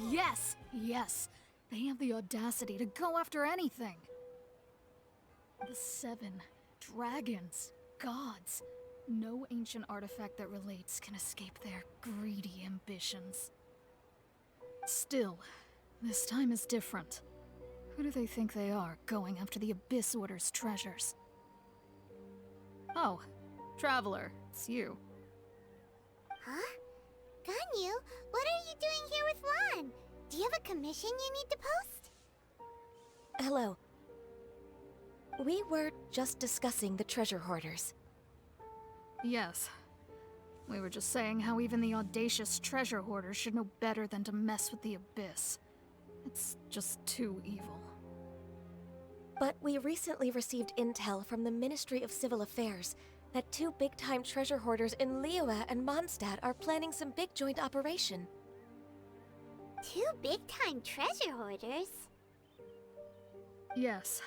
Yes! Yes! They have the audacity to go after anything! The 7 dragons, gods. No ancient artifact that relates can escape their greedy ambitions. Still, this time is different. Who do they think they are, going after the Abyss Order's treasures? Oh, Traveler, it's you. Huh? Ganyu, what are you doing here with Lan? Do you have a commission you need to post? Hello. We were just discussing the treasure hoarders. Yes. We were just saying how even the audacious treasure hoarders should know better than to mess with the Abyss. It's just too evil. But we recently received intel from the Ministry of Civil Affairs that 2 big-time treasure hoarders in Liyue and Mondstadt are planning some big joint operation. 2 big-time treasure hoarders? Yes.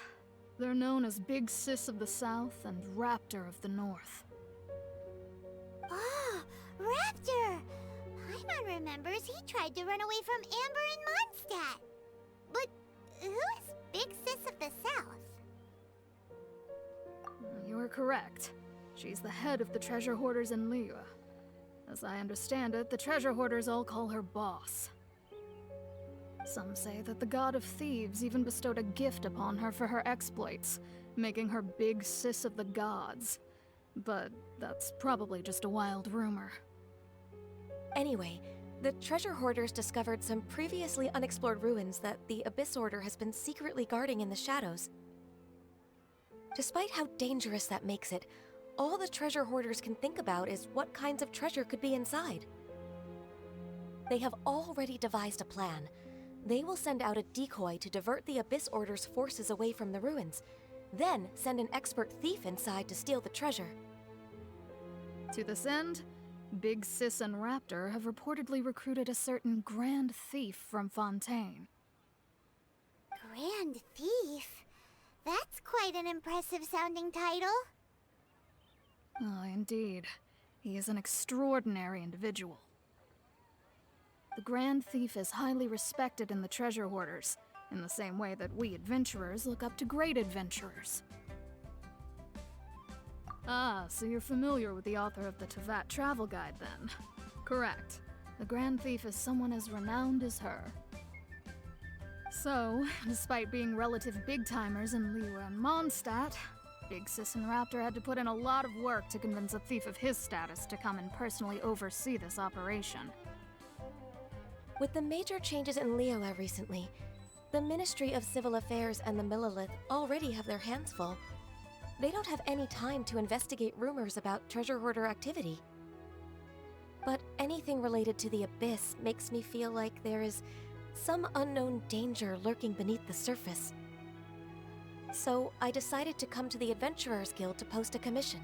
They're known as Big Sis of the South and Raptor of the North. Oh, Raptor! Paimon remembers he tried to run away from Amber in Mondstadt. But who is Big Sis of the South? You are correct. She's the head of the treasure hoarders in Liyue. As I understand it, the treasure hoarders all call her boss. Some say that the god of thieves even bestowed a gift upon her for her exploits, making her Big Sis of the gods. But that's probably just a wild rumor. Anyway, the treasure hoarders discovered some previously unexplored ruins that the Abyss Order has been secretly guarding in the shadows. Despite how dangerous that makes it, all the treasure hoarders can think about is what kinds of treasure could be inside. They have already devised a plan. They will send out a decoy to divert the Abyss Order's forces away from the ruins, then send an expert thief inside to steal the treasure. To this end, Big Sis and Raptor have reportedly recruited a certain Grand Thief from Fontaine. Grand Thief? That's quite an impressive sounding title. Oh, indeed. He is an extraordinary individual. The Grand Thief is highly respected in the treasure hoarders, in the same way that we adventurers look up to great adventurers. Ah, so you're familiar with the author of the Tevat Travel Guide, then? Correct. The Grand Thief is someone as renowned as her. So, despite being relative big-timers in Liyue and Mondstadt, Big Sis and Raptor had to put in a lot of work to convince a thief of his status to come and personally oversee this operation. With the major changes in Liyue recently, the Ministry of Civil Affairs and the Millelith already have their hands full. They don't have any time to investigate rumors about treasure hoarder activity. But anything related to the Abyss makes me feel like there is some unknown danger lurking beneath the surface. So I decided to come to the Adventurers Guild to post a commission.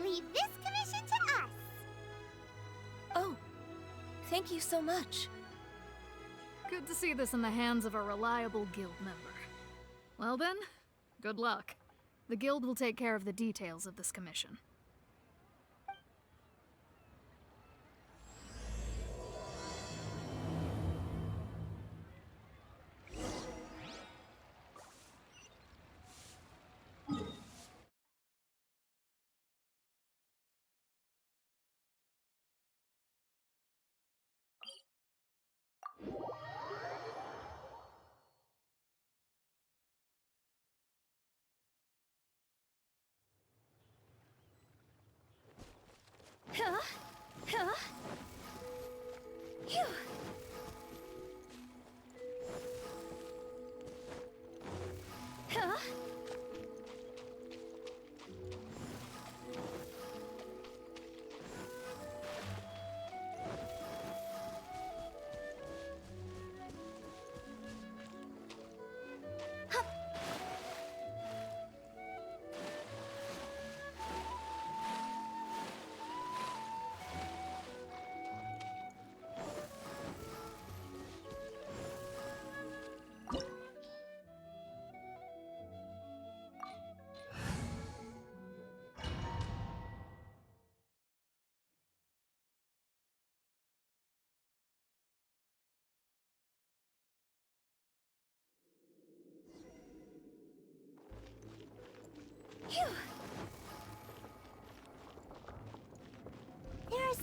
Leave this commission to us. Oh, thank you so much. Good to see this in the hands of a reliable guild member. Well then, good luck. The guild will take care of the details of this commission.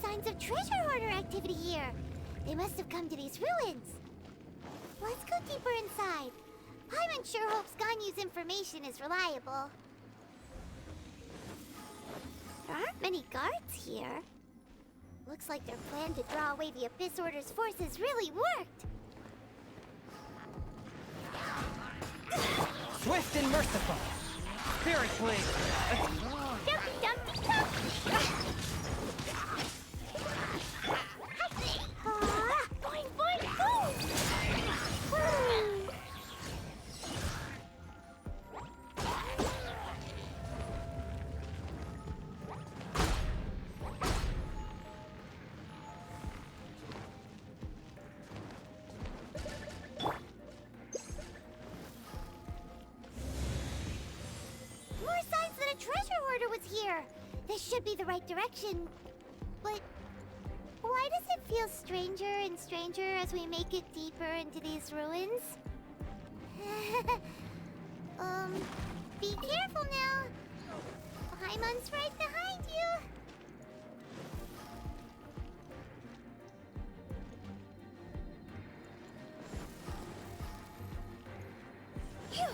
signs of treasure hoarder activity here. They must have come to these ruins. Let's go deeper inside. Paimon sure hopes Ganyu's information is reliable. There aren't many guards here. Looks like their plan to draw away the Abyss Order's forces really worked. Swift and merciful. Spirit blade. Dumpty dumpty dumpty. Boing boing boom. Woo. Here. This should be the right direction. But why does it feel stranger and stranger as we make it deeper into these ruins? Be careful now. Paimon's right behind you. Phew.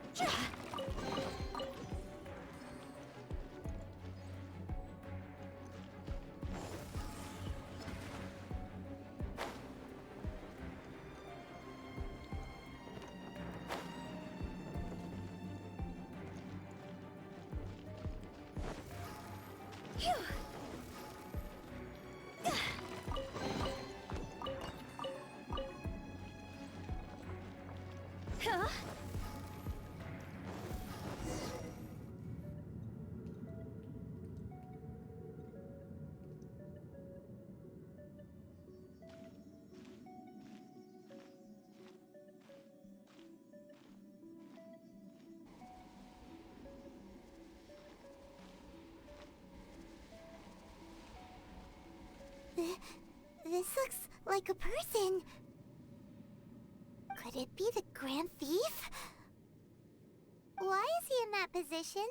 Phew. Huh? This looks like a person. Could it be the Grand Thief? Why is he in that position?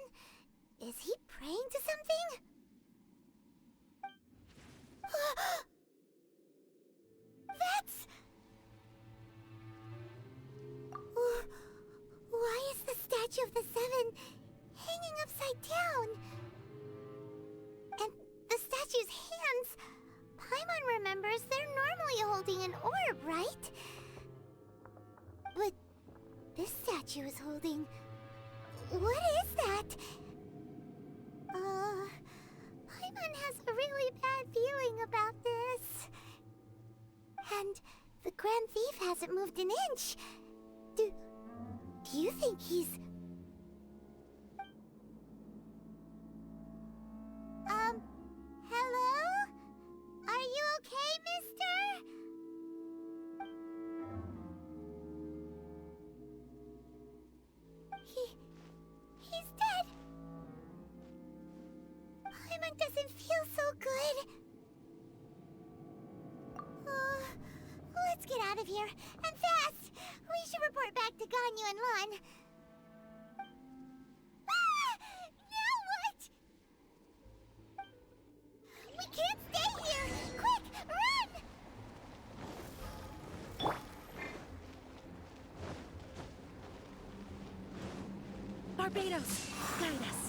Is he praying to something? That's... Why is the statue of the Seven hanging upside down? And the statue's hands... Paimon remembers they're normally holding an orb, right? But this statue is holding... What is that? Paimon has a really bad feeling about this. And the Grand Thief hasn't moved an inch. Do you think he's... Hello? Are you okay, mister? He's dead. Paimon doesn't feel so good. Let's get out of here, and fast! We should report back to Ganyu and Lon. Now what? We can't stay here! Quick, run! Barbados, guide us.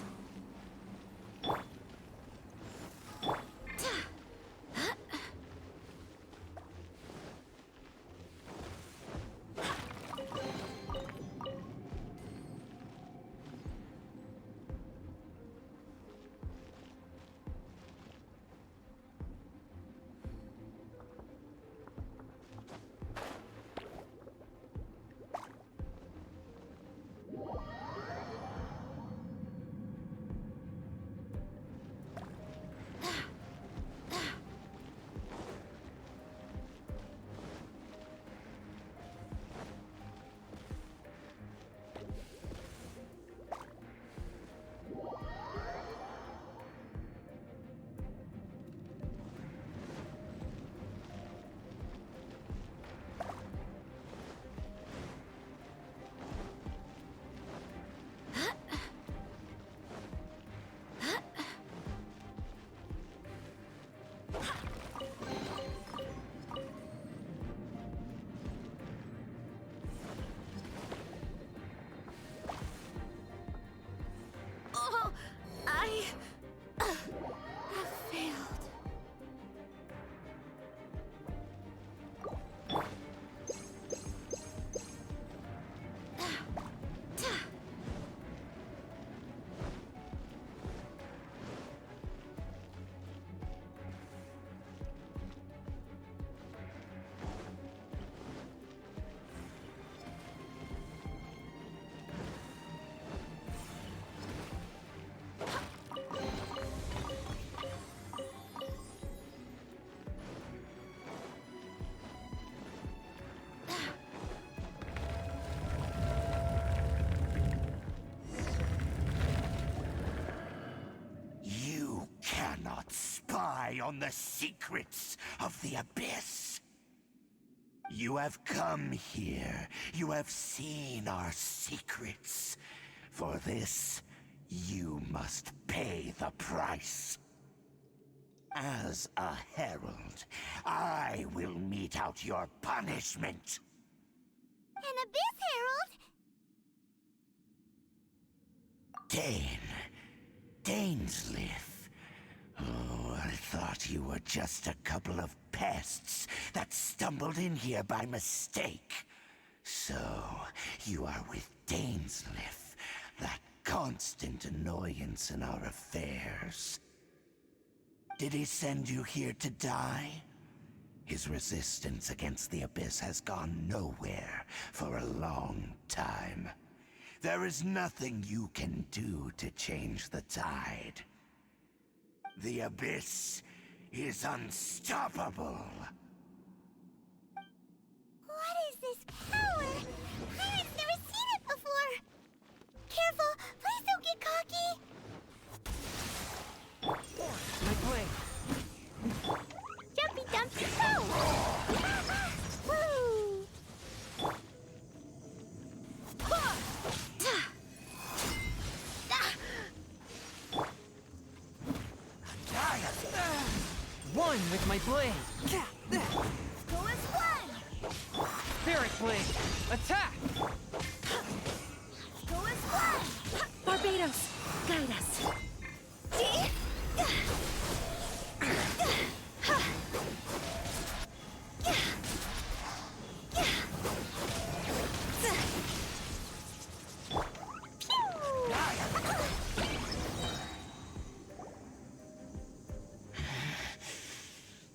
eye on the secrets of the Abyss. You have come here. You have seen our secrets. For this, you must pay the price. As a herald, I will mete out your punishment. An Abyss Herald? Dainsleif. Oh, I thought you were just a couple of pests that stumbled in here by mistake. So, you are with Dainsleif, that constant annoyance in our affairs. Did he send you here to die? His resistance against the Abyss has gone nowhere for a long time. There is nothing you can do to change the tide. The Abyss is unstoppable. What is this power? Pirate's never seen it before! Careful! Please don't get cocky! My blade. Jumpy dumpy go! Woo! One with my blade. Go as one! Spirit blade. Attack! Go as one! Barbados, guide us.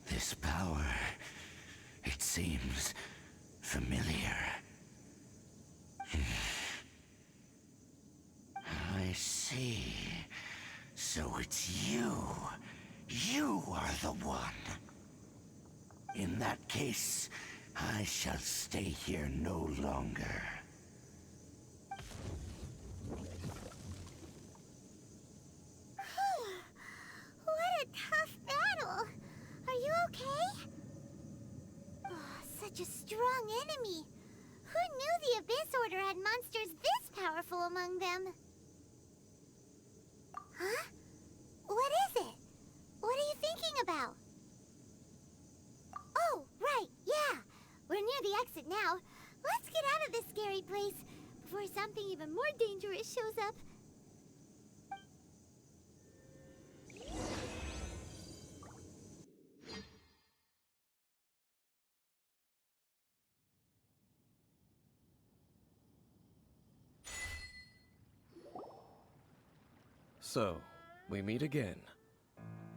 This power, it seems familiar. I see. So it's you. You are the one. In that case, I shall stay here no longer. What a tough battle! Are you okay? Oh, such a strong enemy! Who knew the Abyss Order had monsters this powerful among them? Huh? What is it? What are you thinking about? Oh, right, yeah! We're near the exit now. Let's get out of this scary place before something even more dangerous shows up. So, we meet again.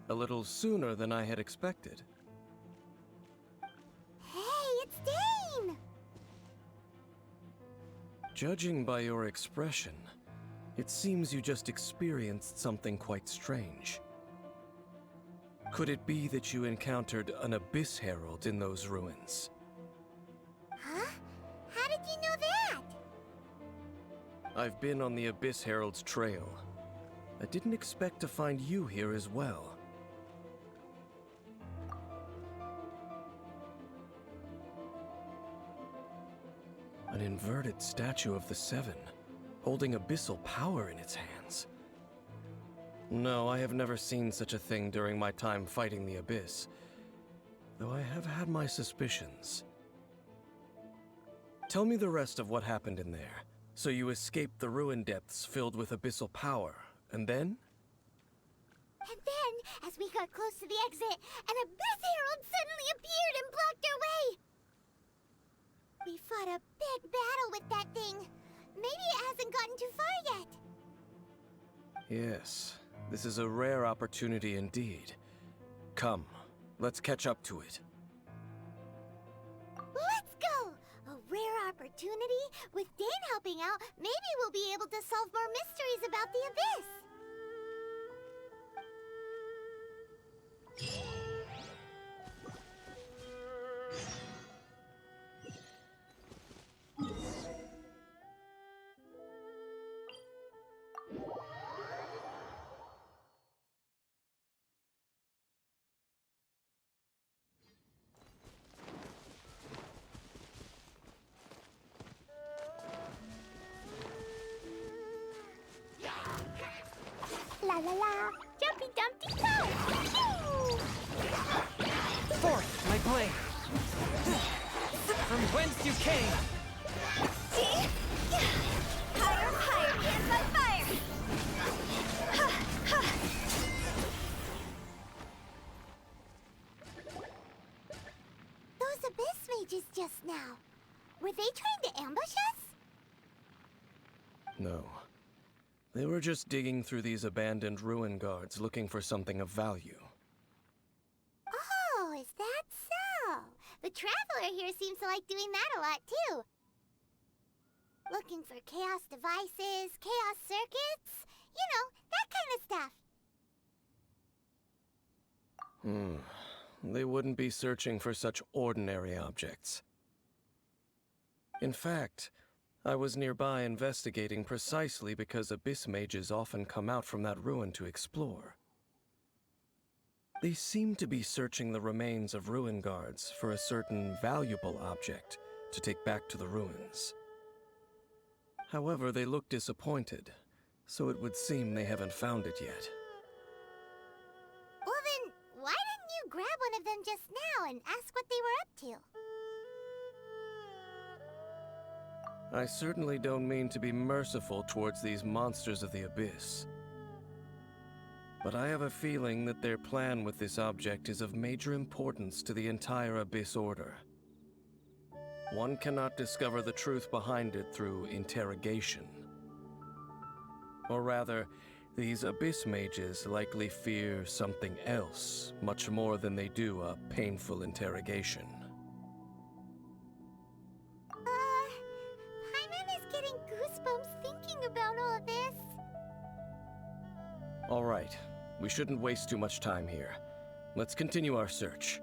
A little sooner than I had expected. Hey, it's Dane! Judging by your expression, it seems you just experienced something quite strange. Could it be that you encountered an Abyss Herald in those ruins? Huh? How did you know that? I've been on the Abyss Herald's trail. I didn't expect to find you here as well. An inverted statue of the Seven, holding abyssal power in its hands. No, I have never seen such a thing during my time fighting the Abyss, though I have had my suspicions. Tell me the rest of what happened in there. So you escaped the ruin depths filled with abyssal power, and then? And then, as we got close to the exit, an Abyss Herald suddenly appeared and blocked our way! We fought a big battle with that thing. Maybe it hasn't gotten too far yet. Yes, this is a rare opportunity indeed. Come, let's catch up to it. Let's go! A rare opportunity? With Dane helping out, maybe we'll be able to solve more mysteries about the Abyss! whence you came! See? Higher, higher, hands on fire! Ha, ha. Those abyss mages just now. Were they trying to ambush us? No. They were just digging through these abandoned ruin guards looking for something of value. Oh, is that so? The Traveler here seems to like doing that a lot, too. Looking for chaos devices, chaos circuits, you know, that kind of stuff. They wouldn't be searching for such ordinary objects. In fact, I was nearby investigating precisely because abyss mages often come out from that ruin to explore. They seem to be searching the remains of ruin guards for a certain valuable object to take back to the ruins. However, they look disappointed, so it would seem they haven't found it yet. Well then, why didn't you grab one of them just now and ask what they were up to? I certainly don't mean to be merciful towards these monsters of the abyss. But I have a feeling that their plan with this object is of major importance to the entire Abyss Order. One cannot discover the truth behind it through interrogation. Or rather, these Abyss mages likely fear something else much more than they do a painful interrogation. Paimon is getting goosebumps thinking about all of this. All right, we shouldn't waste too much time here. Let's continue our search.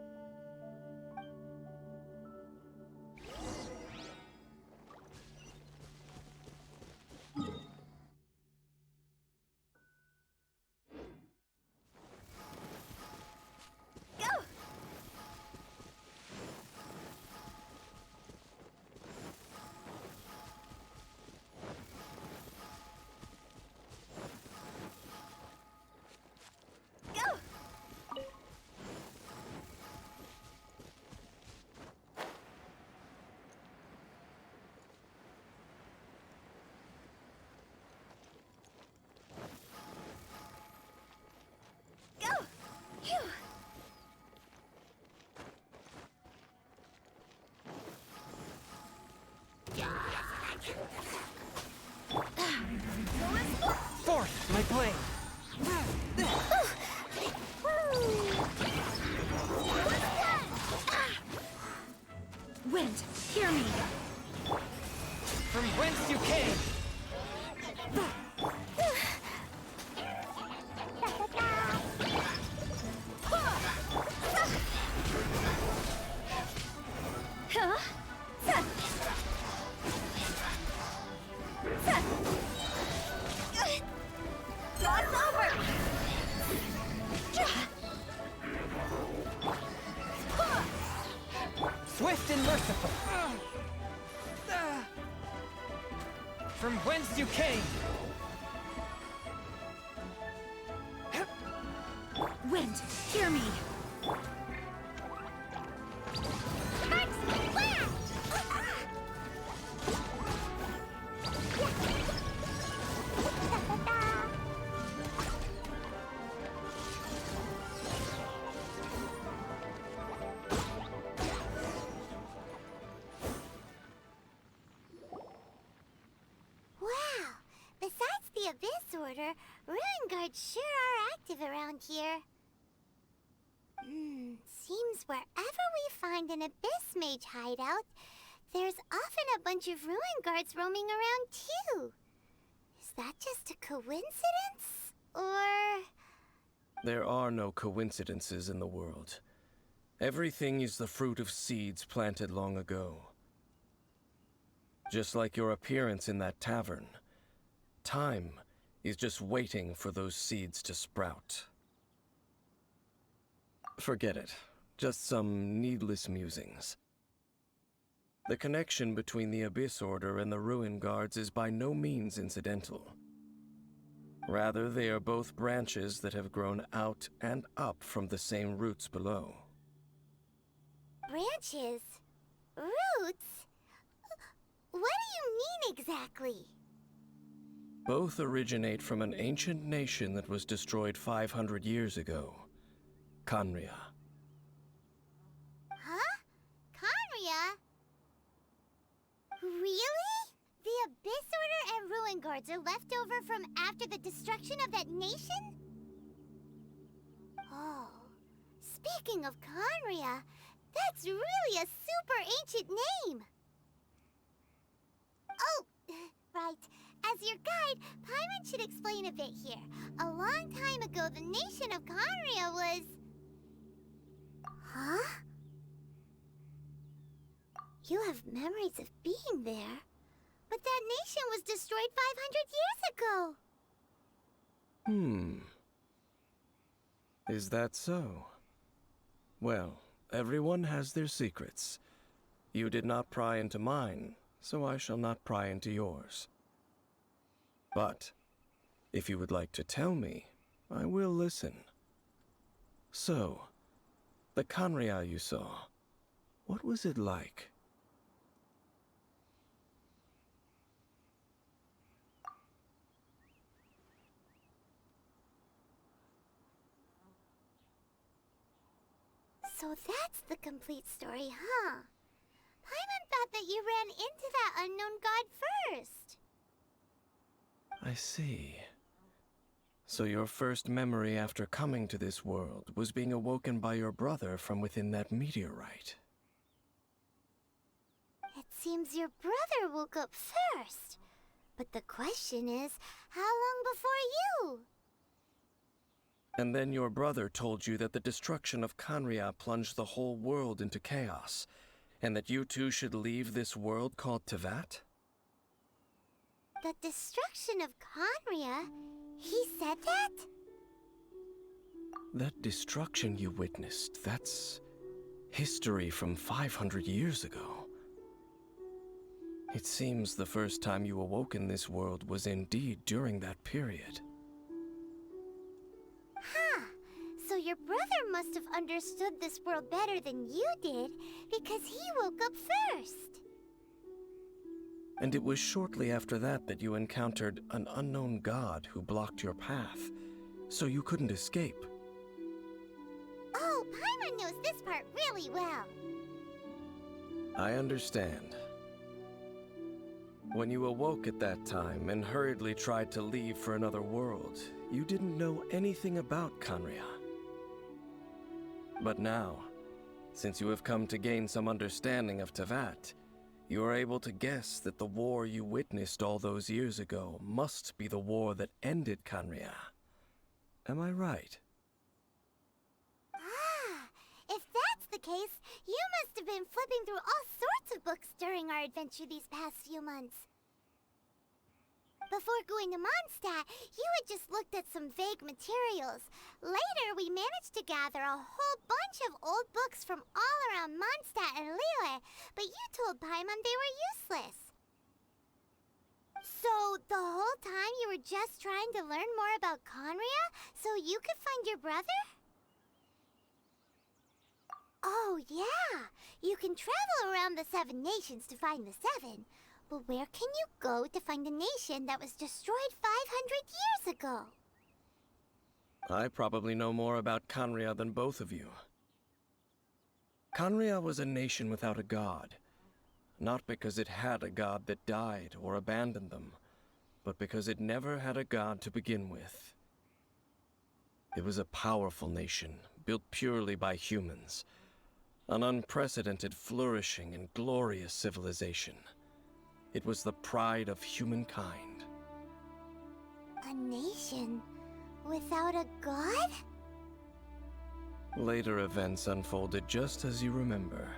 Forth, my blade! Wind, hear me! From whence you came! Huh? Dog's over! Swift and merciful! From whence you came! Wind, hear me! Besides the Abyss Order, Ruin Guards sure are active around here. Seems wherever we find an Abyss Mage hideout, there's often a bunch of Ruin Guards roaming around too. Is that just a coincidence? Or... There are no coincidences in the world. Everything is the fruit of seeds planted long ago. Just like your appearance in that tavern. Time is just waiting for those seeds to sprout. Forget it. Just some needless musings. The connection between the Abyss Order and the Ruin Guards is by no means incidental. Rather, they are both branches that have grown out and up from the same roots below. branches? Roots? roots? What do you mean exactly? Both originate from an ancient nation that was destroyed 500 years ago. Khaenri'ah. Huh? Khaenri'ah? Really? The Abyss Order and Ruin Guards are left over from after the destruction of that nation? Oh, speaking of Khaenri'ah, that's really a super ancient name! Oh, right. As your guide, Paimon should explain a bit here. A long time ago, the nation of Khaenri'ah was... Huh? You have memories of being there. But that nation was destroyed 500 years ago! Is that so? Well, everyone has their secrets. You did not pry into mine, so I shall not pry into yours. But, if you would like to tell me, I will listen. So, the Khaenri'ah you saw, what was it like? So that's the complete story, huh? Paimon thought that you ran into that unknown god first. I see. So your first memory after coming to this world was being awoken by your brother from within that meteorite. It seems your brother woke up first. But the question is, how long before you? And then your brother told you that the destruction of Khaenri'ah plunged the whole world into chaos, and that you two should leave this world called Tevat? The destruction of Khaenri'ah? He said that? That destruction you witnessed, that's history from 500 years ago. It seems the first time you awoke in this world was indeed during that period. Huh. So your brother must have understood this world better than you did, because he woke up first. And it was shortly after that that you encountered an unknown god who blocked your path, so you couldn't escape. Oh, Paimon knows this part really well. I understand. When you awoke at that time and hurriedly tried to leave for another world, you didn't know anything about Khaenri'ah. But now, since you have come to gain some understanding of Tevat, you are able to guess that the war you witnessed all those years ago must be the war that ended Khaenri'ah. Am I right? Ah, if that's the case, you must have been flipping through all sorts of books during our adventure these past few months. Before going to Mondstadt, you had just looked at some vague materials. Later, we managed to gather a whole bunch of old books from all around Mondstadt and Liyue, but you told Paimon they were useless. So, the whole time you were just trying to learn more about Khaenri'ah so you could find your brother? Oh, yeah! You can travel around the 7 nations to find the 7. But where can you go to find a nation that was destroyed 500 years ago? I probably know more about Khaenri'ah than both of you. Khaenri'ah was a nation without a god. Not because it had a god that died or abandoned them, but because it never had a god to begin with. It was a powerful nation, built purely by humans. An unprecedented, flourishing, and glorious civilization. It was the pride of humankind. A nation without a god? Later events unfolded just as you remember.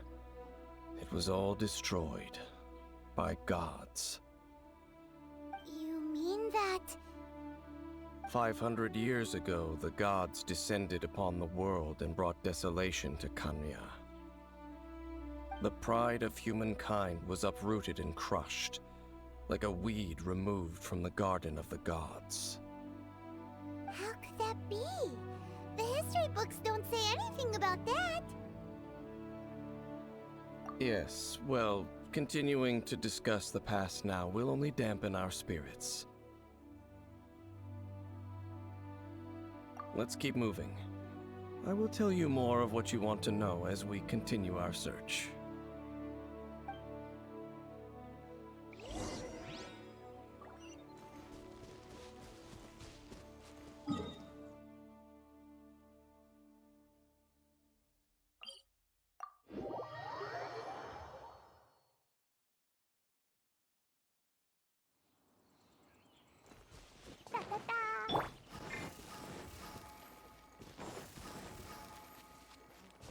It was all destroyed by gods. You mean that... 500 years ago, the gods descended upon the world and brought desolation to Khaenri'ah. The pride of humankind was uprooted and crushed, like a weed removed from the garden of the gods. How could that be? The history books don't say anything about that. Yes, well, Continuing to discuss the past now will only dampen our spirits. Let's keep moving. I will tell you more of what you want to know as we continue our search. Da-da-da.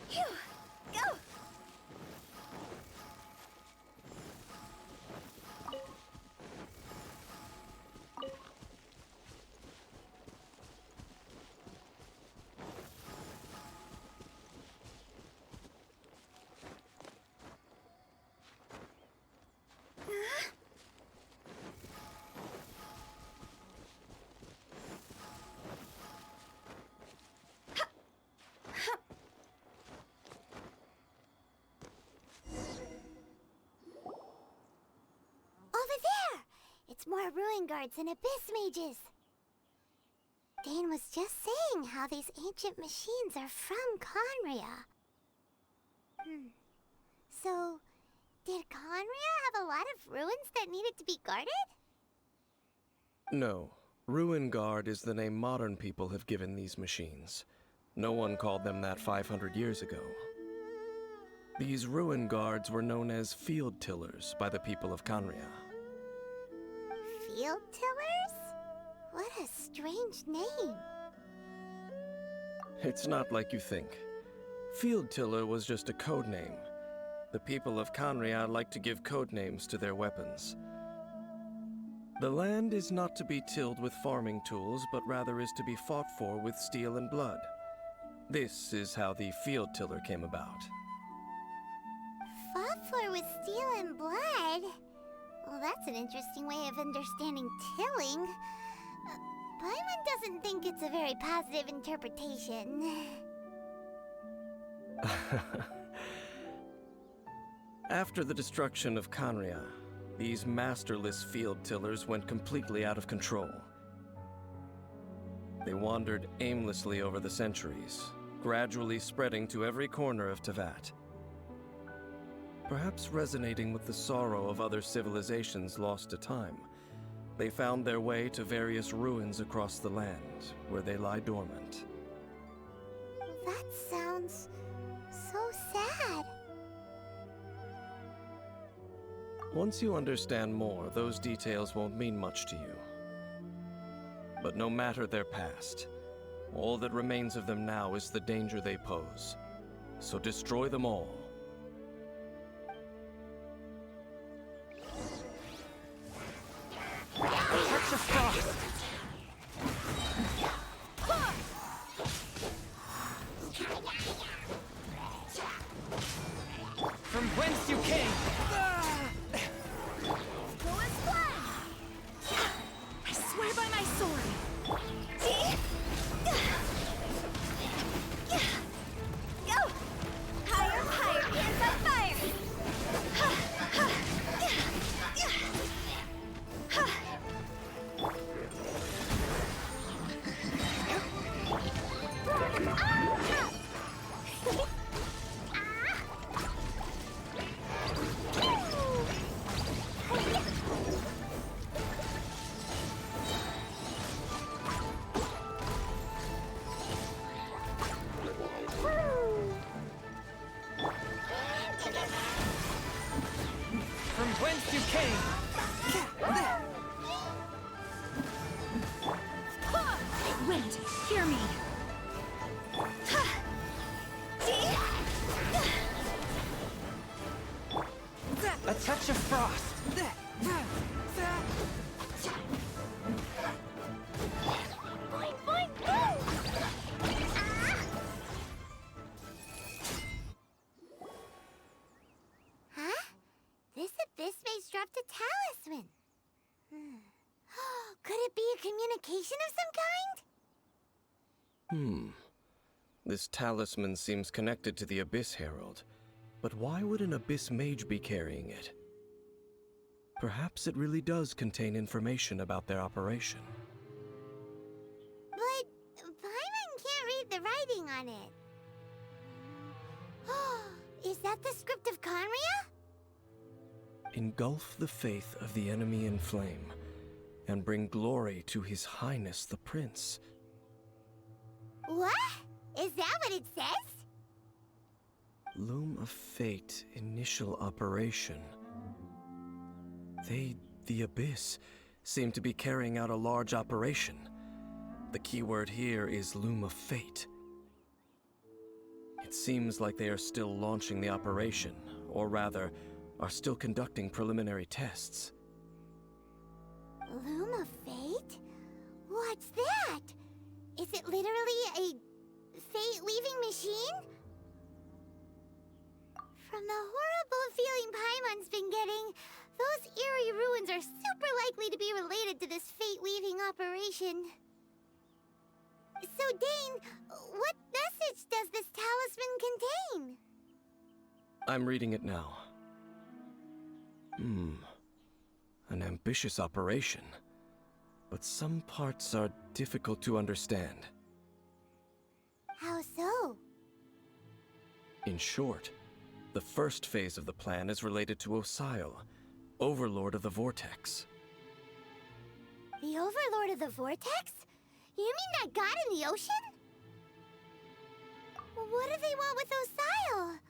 Phew! Go! Over there! It's more ruin guards and abyss mages. Dane was just saying how these ancient machines are from Conria. So, did Conria have a lot of ruins that needed to be guarded? No. Ruin Guard is the name modern people have given these machines. No one called them that 500 years ago. These Ruin Guards were known as Field Tillers by the people of Conria. Field tillers? What a strange name. It's not like you think. Field Tiller was just a code name. The people of Conria like to give code names to their weapons. The land is not to be tilled with farming tools, but rather is to be fought for with steel and blood. This is how the Field Tiller came about. Fought for with steel and blood? Well, that's an interesting way of understanding tilling. Paimon doesn't think it's a very positive interpretation. After the destruction of Conria, these masterless field tillers went completely out of control. They wandered aimlessly over the centuries, gradually spreading to every corner of Teyvat. Perhaps resonating with the sorrow of other civilizations lost to time, they found their way to various ruins across the land, where they lie dormant. That sounds so sad. Once you understand more, those details won't mean much to you. But no matter their past, all that remains of them now is the danger they pose. So destroy them all. Touch of frost! From whence you came! Go as planned! I swear by my sword! Go! Higher, higher, hands on fire! From whence you came! Wind, hear me! A touch of frost! Boing, boing, boom! Huh? This abyss maze dropped a talisman. Could it be a communication of some kind? This talisman seems connected to the Abyss Herald. But why would an Abyss Mage be carrying it? Perhaps it really does contain information about their operation. But Paimon can't read the writing on it. Is that the script of Conria? Engulf the faith of the enemy in flame, and bring glory to His Highness the Prince. What? Is that what it says? Loom of Fate initial operation. They, the Abyss, seem to be carrying out a large operation. The keyword here is Loom of Fate. It seems like they are still launching the operation, or rather, are still conducting preliminary tests. Loom of Fate? What's that? Is it literally a fate-weaving machine? From the horrible feeling Paimon's been getting, those eerie ruins are super likely to be related to this fate-weaving operation. So, Dane, what message does this talisman contain? I'm reading it now. An ambitious operation. But some parts are difficult to understand. How so? In short, the first phase of the plan is related to Osile, Overlord of the Vortex. The Overlord of the Vortex? You mean that god in the ocean? What do they want with Osile?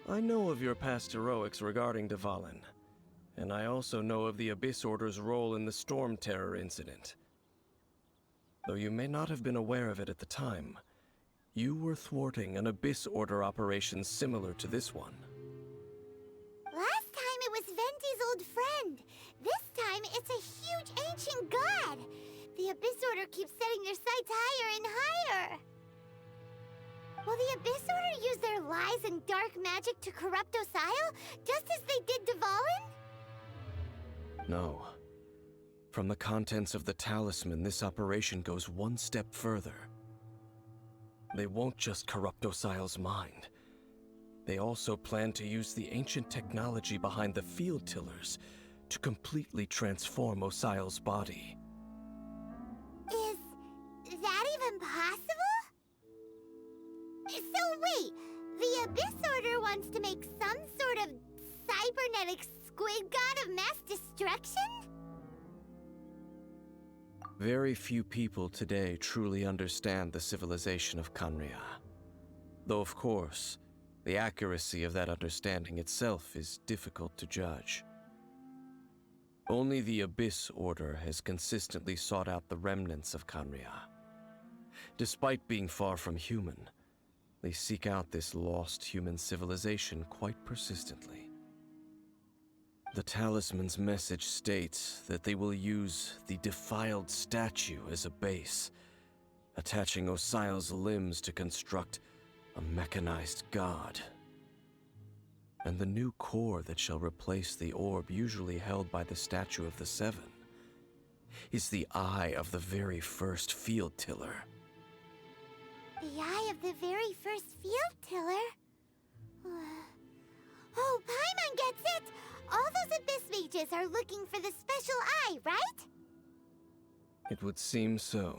I know of your past heroics regarding Dvalin, and I also know of the Abyss Order's role in the Storm Terror incident. Though you may not have been aware of it at the time, you were thwarting an Abyss Order operation similar to this one. Last time it was Venti's old friend. This time it's a huge ancient god. The Abyss Order keeps setting their sights higher and higher. Will the Abyss Order use their lies and dark magic to corrupt Osile, just as they did Dvalin? No. From the contents of the talisman, this operation goes one step further. They won't just corrupt Osile's mind. They also plan to use the ancient technology behind the field tillers to completely transform Osile's body. Is that even possible? So wait, the Abyss Order wants to make some sort of cybernetic squid god of mass destruction? Very few people today truly understand the civilization of Conria. Though of course, the accuracy of that understanding itself is difficult to judge. Only the Abyss Order has consistently sought out the remnants of Conria. Despite being far from human, they seek out this lost human civilization quite persistently. The talisman's message states that they will use the defiled statue as a base, attaching Osile's limbs to construct a mechanized god. And the new core that shall replace the orb usually held by the Statue of the Seven is the eye of the very first field tiller. The eye of the very first field tiller? Oh, Paimon gets it! All those Abyss mages are looking for the special eye, right? It would seem so.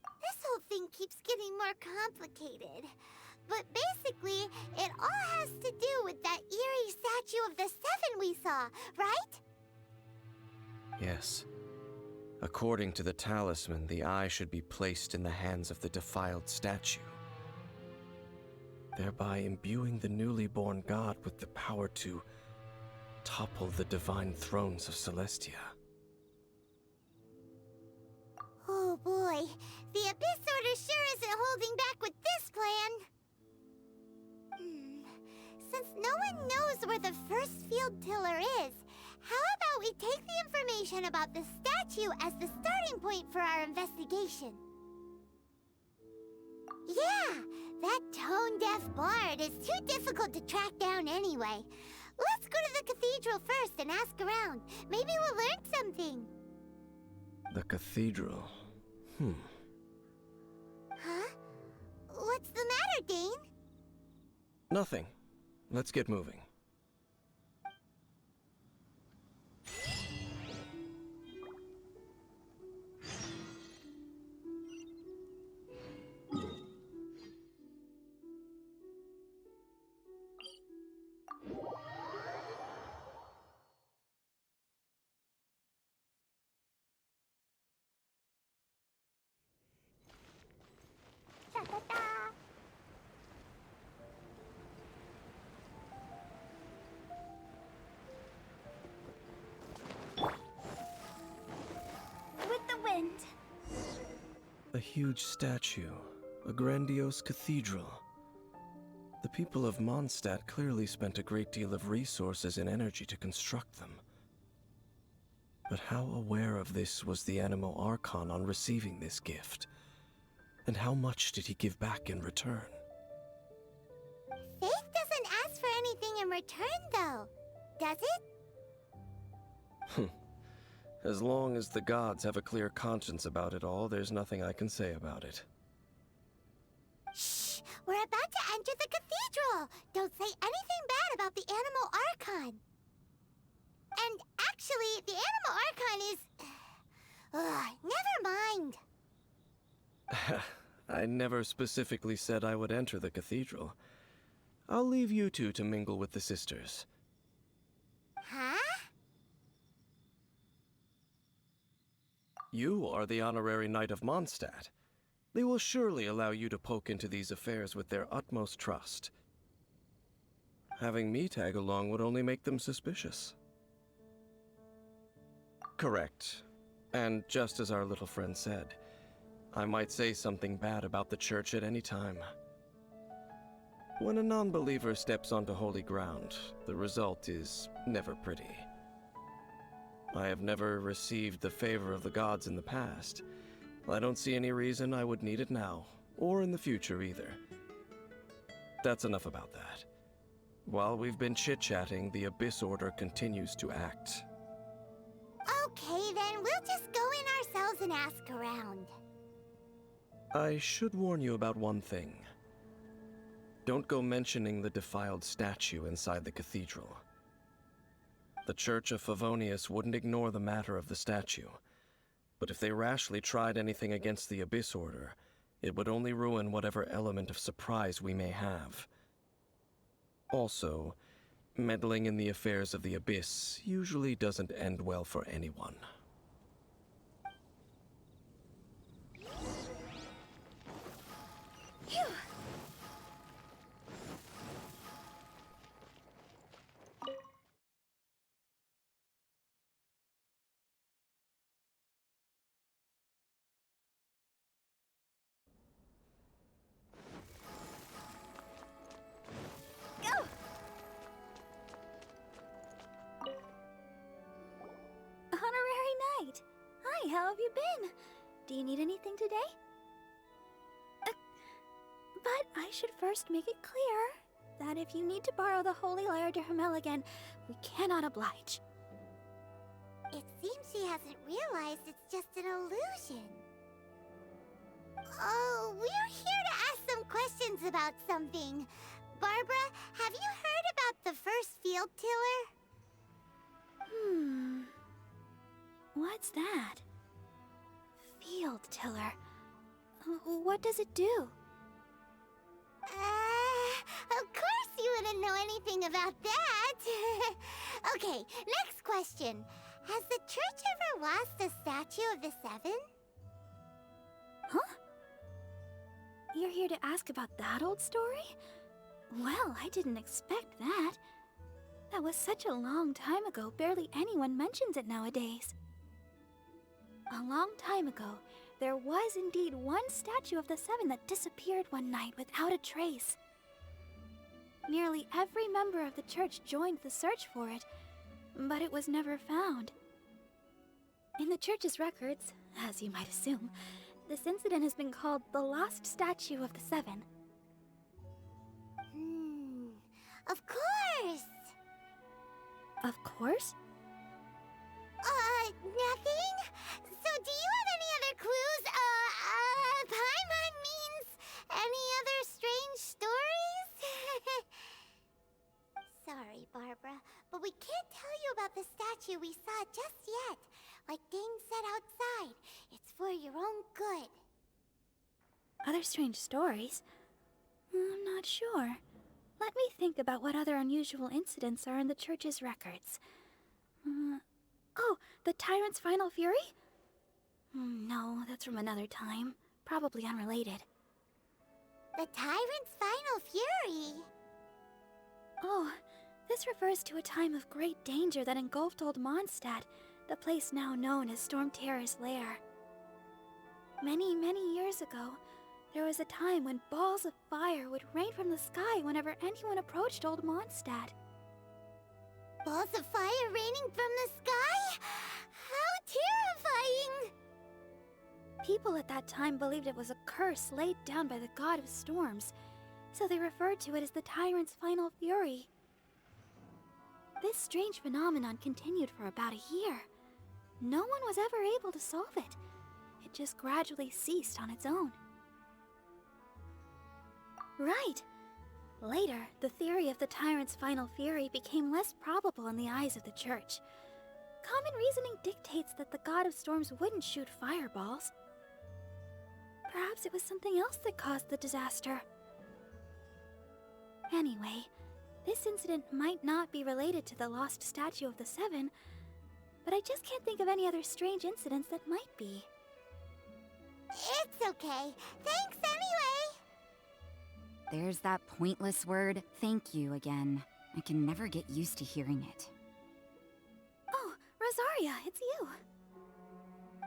This whole thing keeps getting more complicated. But basically, it all has to do with that eerie statue of the Seven we saw, right? Yes. According to the talisman, the eye should be placed in the hands of the defiled statue, thereby imbuing the newly born god with the power to topple the divine thrones of Celestia. Oh boy, the Abyss Order sure isn't holding back with this plan. Since no one knows where the first field tiller is, how about we take the information about the statue as the starting point for our investigation? Yeah, that tone-deaf bard is too difficult to track down anyway. Let's go to the cathedral first and ask around. Maybe we'll learn something. The cathedral. Huh? What's the matter, Dane? Nothing. Let's get moving. Ta-ta-ta. With the wind. A huge statue, a grandiose cathedral. The people of Mondstadt clearly spent a great deal of resources and energy to construct them. But how aware of this was the Animo Archon on receiving this gift? And how much did he give back in return? Faith doesn't ask for anything in return, though, does it? As long as the gods have a clear conscience about it all, there's nothing I can say about it. Shh! We're about to enter the cathedral! Don't say anything bad about the Animo Archon! And actually, the Animo Archon is... never mind! I never specifically said I would enter the cathedral. I'll leave you two to mingle with the sisters. Huh? You are the honorary Knight of Mondstadt. They will surely allow you to poke into these affairs with their utmost trust. Having me tag along would only make them suspicious. Correct. And just as our little friend said, I might say something bad about the church at any time. When a non-believer steps onto holy ground, the result is never pretty. I have never received the favor of the gods in the past. I don't see any reason I would need it now, or in the future either. That's enough about that. While we've been chit-chatting, the Abyss Order continues to act. Okay, then we'll just go in ourselves and ask around. I should warn you about one thing. Don't go mentioning the defiled statue inside the cathedral. The Church of Favonius wouldn't ignore the matter of the statue, but if they rashly tried anything against the Abyss Order, it would only ruin whatever element of surprise we may have. Also, meddling in the affairs of the Abyss usually doesn't end well for anyone. Phew! Go! Honorary Knight! Hi, how have you been? Do you need anything today? But I should first make it clear that if you need to borrow the Holy Lyre to Hermel again, we cannot oblige. It seems she hasn't realized it's just an illusion. Oh, we're here to ask some questions about something. Barbara, have you heard about the first field tiller? What's that? Field tiller. What does it do? Of course you wouldn't know anything about that. Okay, next question. Has the church ever lost a statue of the Seven? Huh? You're here to ask about that old story? Well, I didn't expect that. That was such a long time ago, barely anyone mentions it nowadays. A long time ago, there was indeed one statue of the Seven that disappeared one night without a trace. Nearly every member of the church joined the search for it, but it was never found. In the church's records, as you might assume, this incident has been called the Lost Statue of the Seven. Of course! Of course? Nothing? So do you have any other clues? Paimon means any other strange stories? about the statue we saw just yet. Like Dane said outside, it's for your own good. Other strange stories? I'm not sure. Let me think about what other unusual incidents are in the church's records. Oh, the Tyrant's Final Fury? No, that's from another time. Probably unrelated. The Tyrant's Final Fury? Oh, this refers to a time of great danger that engulfed Old Mondstadt, the place now known as Storm Terror's lair. Many, many years ago, there was a time when balls of fire would rain from the sky whenever anyone approached Old Mondstadt. Balls of fire raining from the sky? How terrifying! People at that time believed it was a curse laid down by the god of storms, so they referred to it as the Tyrant's Final Fury. This strange phenomenon continued for about a year. No one was ever able to solve it. It just gradually ceased on its own. Right. Later, the theory of the Tyrant's Final Fury became less probable in the eyes of the Church. Common reasoning dictates that the god of storms wouldn't shoot fireballs. Perhaps it was something else that caused the disaster. Anyway, this incident might not be related to the lost statue of the Seven, but I just can't think of any other strange incidents that might be. It's okay. Thanks anyway! There's that pointless word, thank you, again. I can never get used to hearing it. Oh, Rosaria, it's you.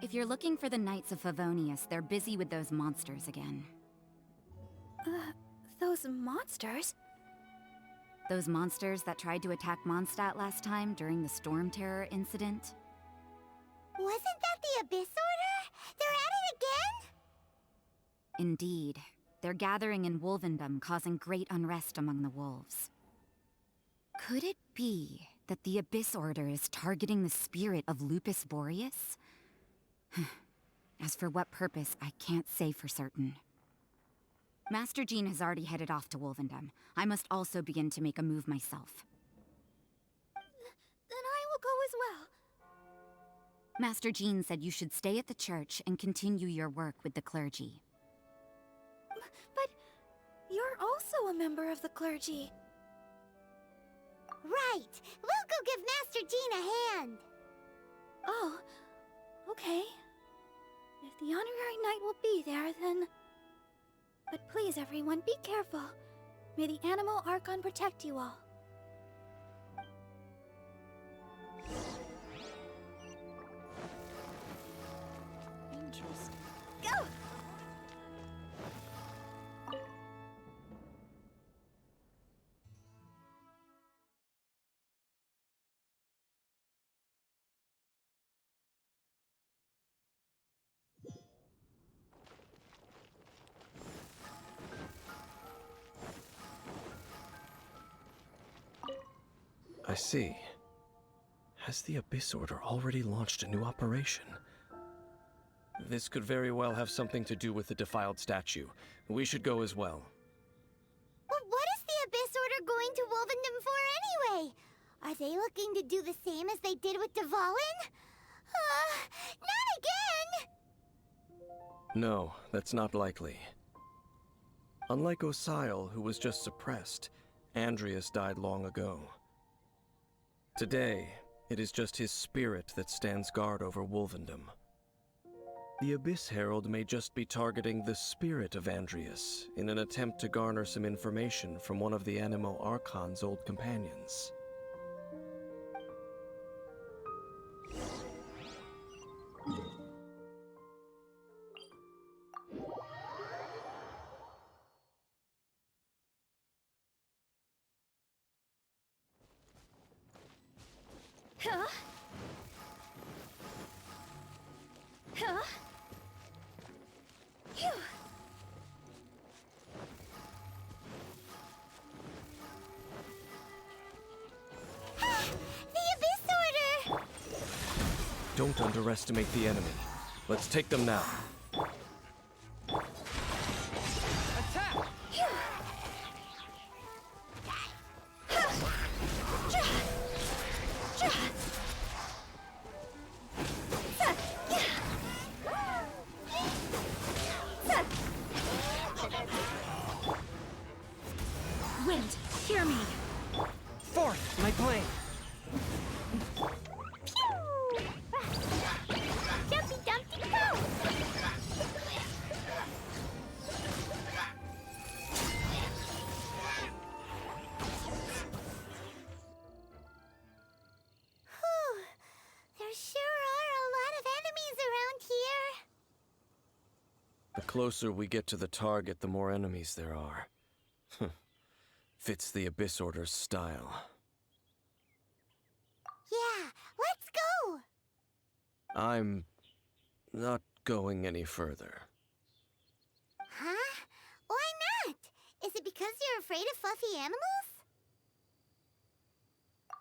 If you're looking for the Knights of Favonius, they're busy with those monsters again. Those monsters? Those monsters that tried to attack Mondstadt last time during the Storm Terror incident? Wasn't that the Abyss Order? They're at it again? Indeed. They're gathering in Wolvendom, causing great unrest among the wolves. Could it be that the Abyss Order is targeting the spirit of Lupus Boreas? As for what purpose, I can't say for certain. Master Jean has already headed off to Wolvendom. I must also begin to make a move myself. Then I will go as well. Master Jean said you should stay at the church and continue your work with the clergy. But you're also a member of the clergy. Right! We'll go give Master Jean a hand! Oh, okay. If the honorary knight will be there, then... But please, everyone, be careful. May the animal Archon protect you all. Interesting. Go! I see. Has the Abyss Order already launched a new operation? This could very well have something to do with the defiled statue. We should go as well. But what is the Abyss Order going to Wolvendom for anyway? Are they looking to do the same as they did with Dvalin? Not again! No, that's not likely. Unlike Osile, who was just suppressed, Andrias died long ago. Today, it is just his spirit that stands guard over Wolvendom. The Abyss Herald may just be targeting the spirit of Andrias in an attempt to garner some information from one of the Animo Archon's old companions. Huh? Huh? Phew. The Abyss Order! Don't underestimate the enemy. Let's take them now. Attack! Wind, hear me! Forth, my blade! Pew! Jumpy Dumpty go! Whew. There sure are a lot of enemies around here. The closer we get to the target, the more enemies there are. Fits the Abyss Order's style. Yeah, let's go! I'm not going any further. Huh? Why not? Is it because you're afraid of fluffy animals?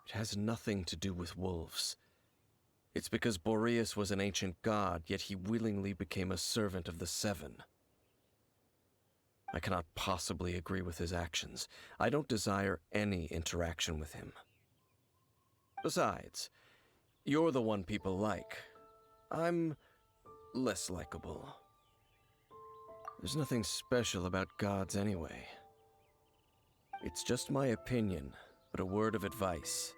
It has nothing to do with wolves. It's because Boreas was an ancient god, yet he willingly became a servant of the Seven. I cannot possibly agree with his actions. I don't desire any interaction with him. Besides, you're the one people like. I'm less likable. There's nothing special about gods anyway. It's just my opinion, but a word of advice.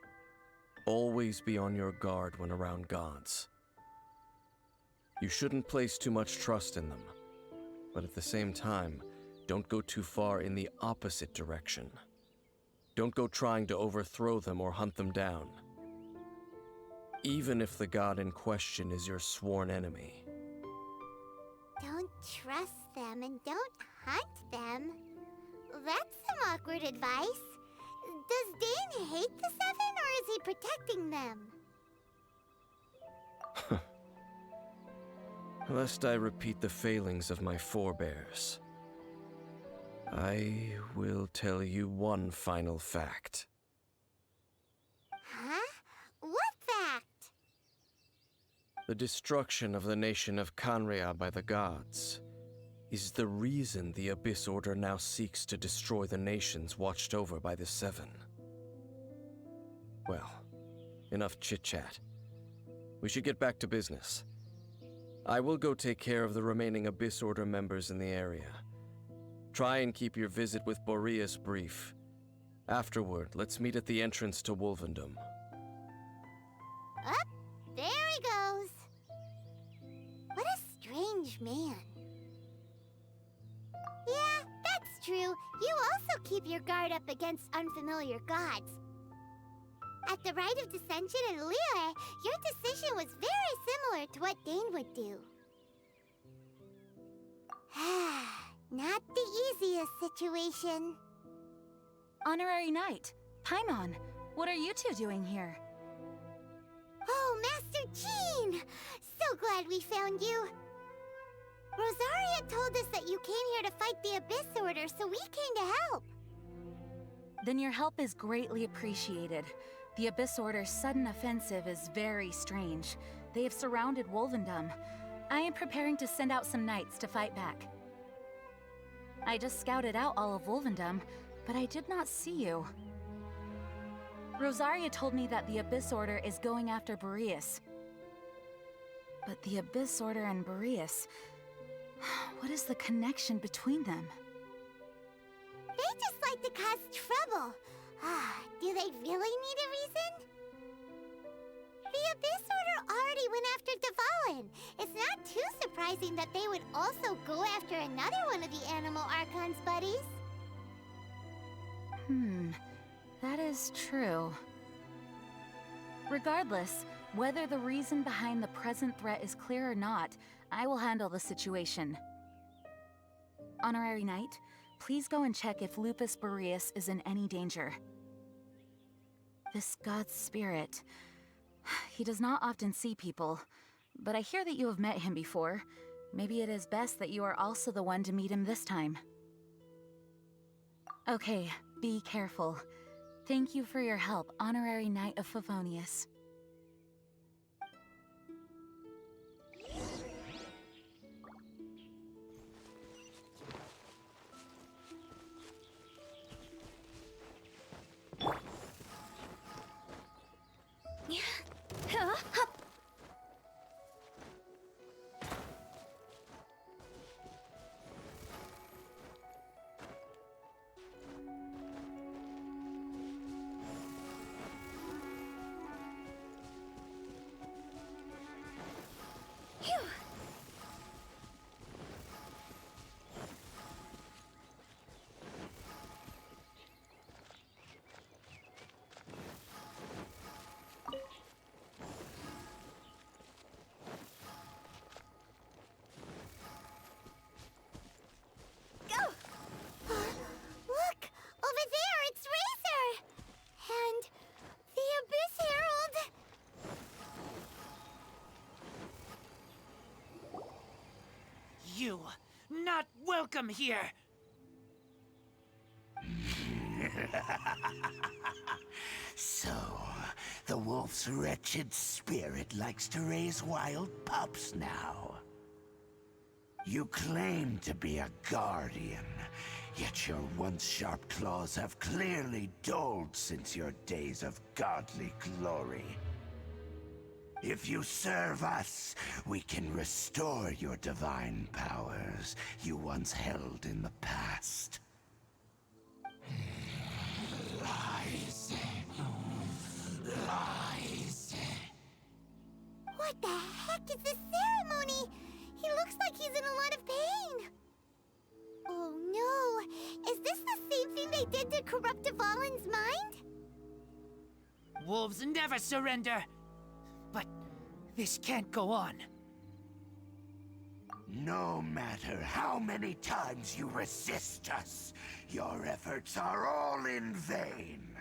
Always be on your guard when around gods. You shouldn't place too much trust in them, but at the same time, don't go too far in the opposite direction. Don't go trying to overthrow them or hunt them down. Even if the god in question is your sworn enemy. Don't trust them and don't hunt them. That's some awkward advice. Does Dane hate the Seven, or is he protecting them? Lest I repeat the failings of my forebears, I will tell you one final fact. Huh? What fact? The destruction of the nation of Canria by the gods is the reason the Abyss Order now seeks to destroy the nations watched over by the Seven. Well, enough chit-chat. We should get back to business. I will go take care of the remaining Abyss Order members in the area. Try and keep your visit with Boreas brief. Afterward, let's meet at the entrance to Wolvendom. Up, there he goes. What a strange man. Yeah, that's true. You also keep your guard up against unfamiliar gods. At the Rite of Dissension in Liyue, your decision was very similar to what Dane would do. Not the easiest situation. Honorary Knight, Paimon, what are you two doing here? Oh, Master Jean! So glad we found you. Rosaria told us that you came here to fight the Abyss Order, so we came to help. Then your help is greatly appreciated. The Abyss Order's sudden offensive is very strange. They have surrounded Wolvendom. I am preparing to send out some knights to fight back. I just scouted out all of Wolvendom, but I did not see you. Rosaria told me that the Abyss Order is going after Boreas. But the Abyss Order and Boreas... what is the connection between them? They just like to cause trouble. Do they really need a reason? The Abyss Order already went after Dvalin. It's not too surprising that they would also go after another one of the Animal Archon's buddies. That is true. Regardless, whether the reason behind the present threat is clear or not, I will handle the situation. Honorary Knight, please go and check if Lupus Boreas is in any danger. This god's spirit... he does not often see people, but I hear that you have met him before. Maybe it is best that you are also the one to meet him this time. Okay, be careful. Thank you for your help, Honorary Knight of Favonius. you! Not welcome here! So, the wolf's wretched spirit likes to raise wild pups now. You claim to be a guardian, yet your once sharp claws have clearly dulled since your days of godly glory. If you serve us, we can restore your divine powers you once held in the past. Lies. Lies. What the heck is this ceremony? He looks like he's in a lot of pain. Oh no! Is this the same thing they did to corrupt Dvalin's mind? Wolves never surrender! But this can't go on. No matter how many times you resist us, your efforts are all in vain.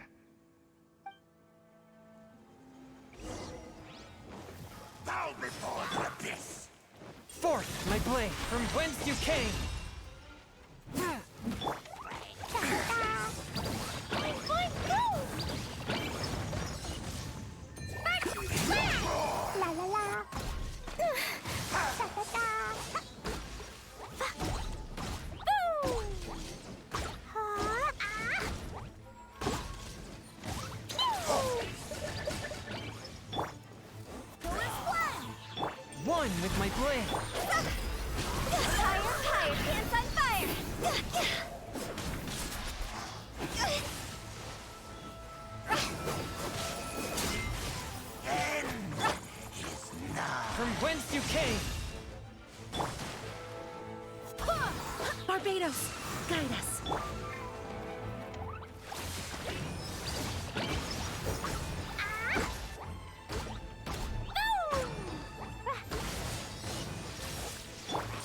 Bow before the abyss! Forth, my blade, from whence you came! La la la. One with my blade! Fire, fire, hands on fire! From whence you came! Barbados, guide us.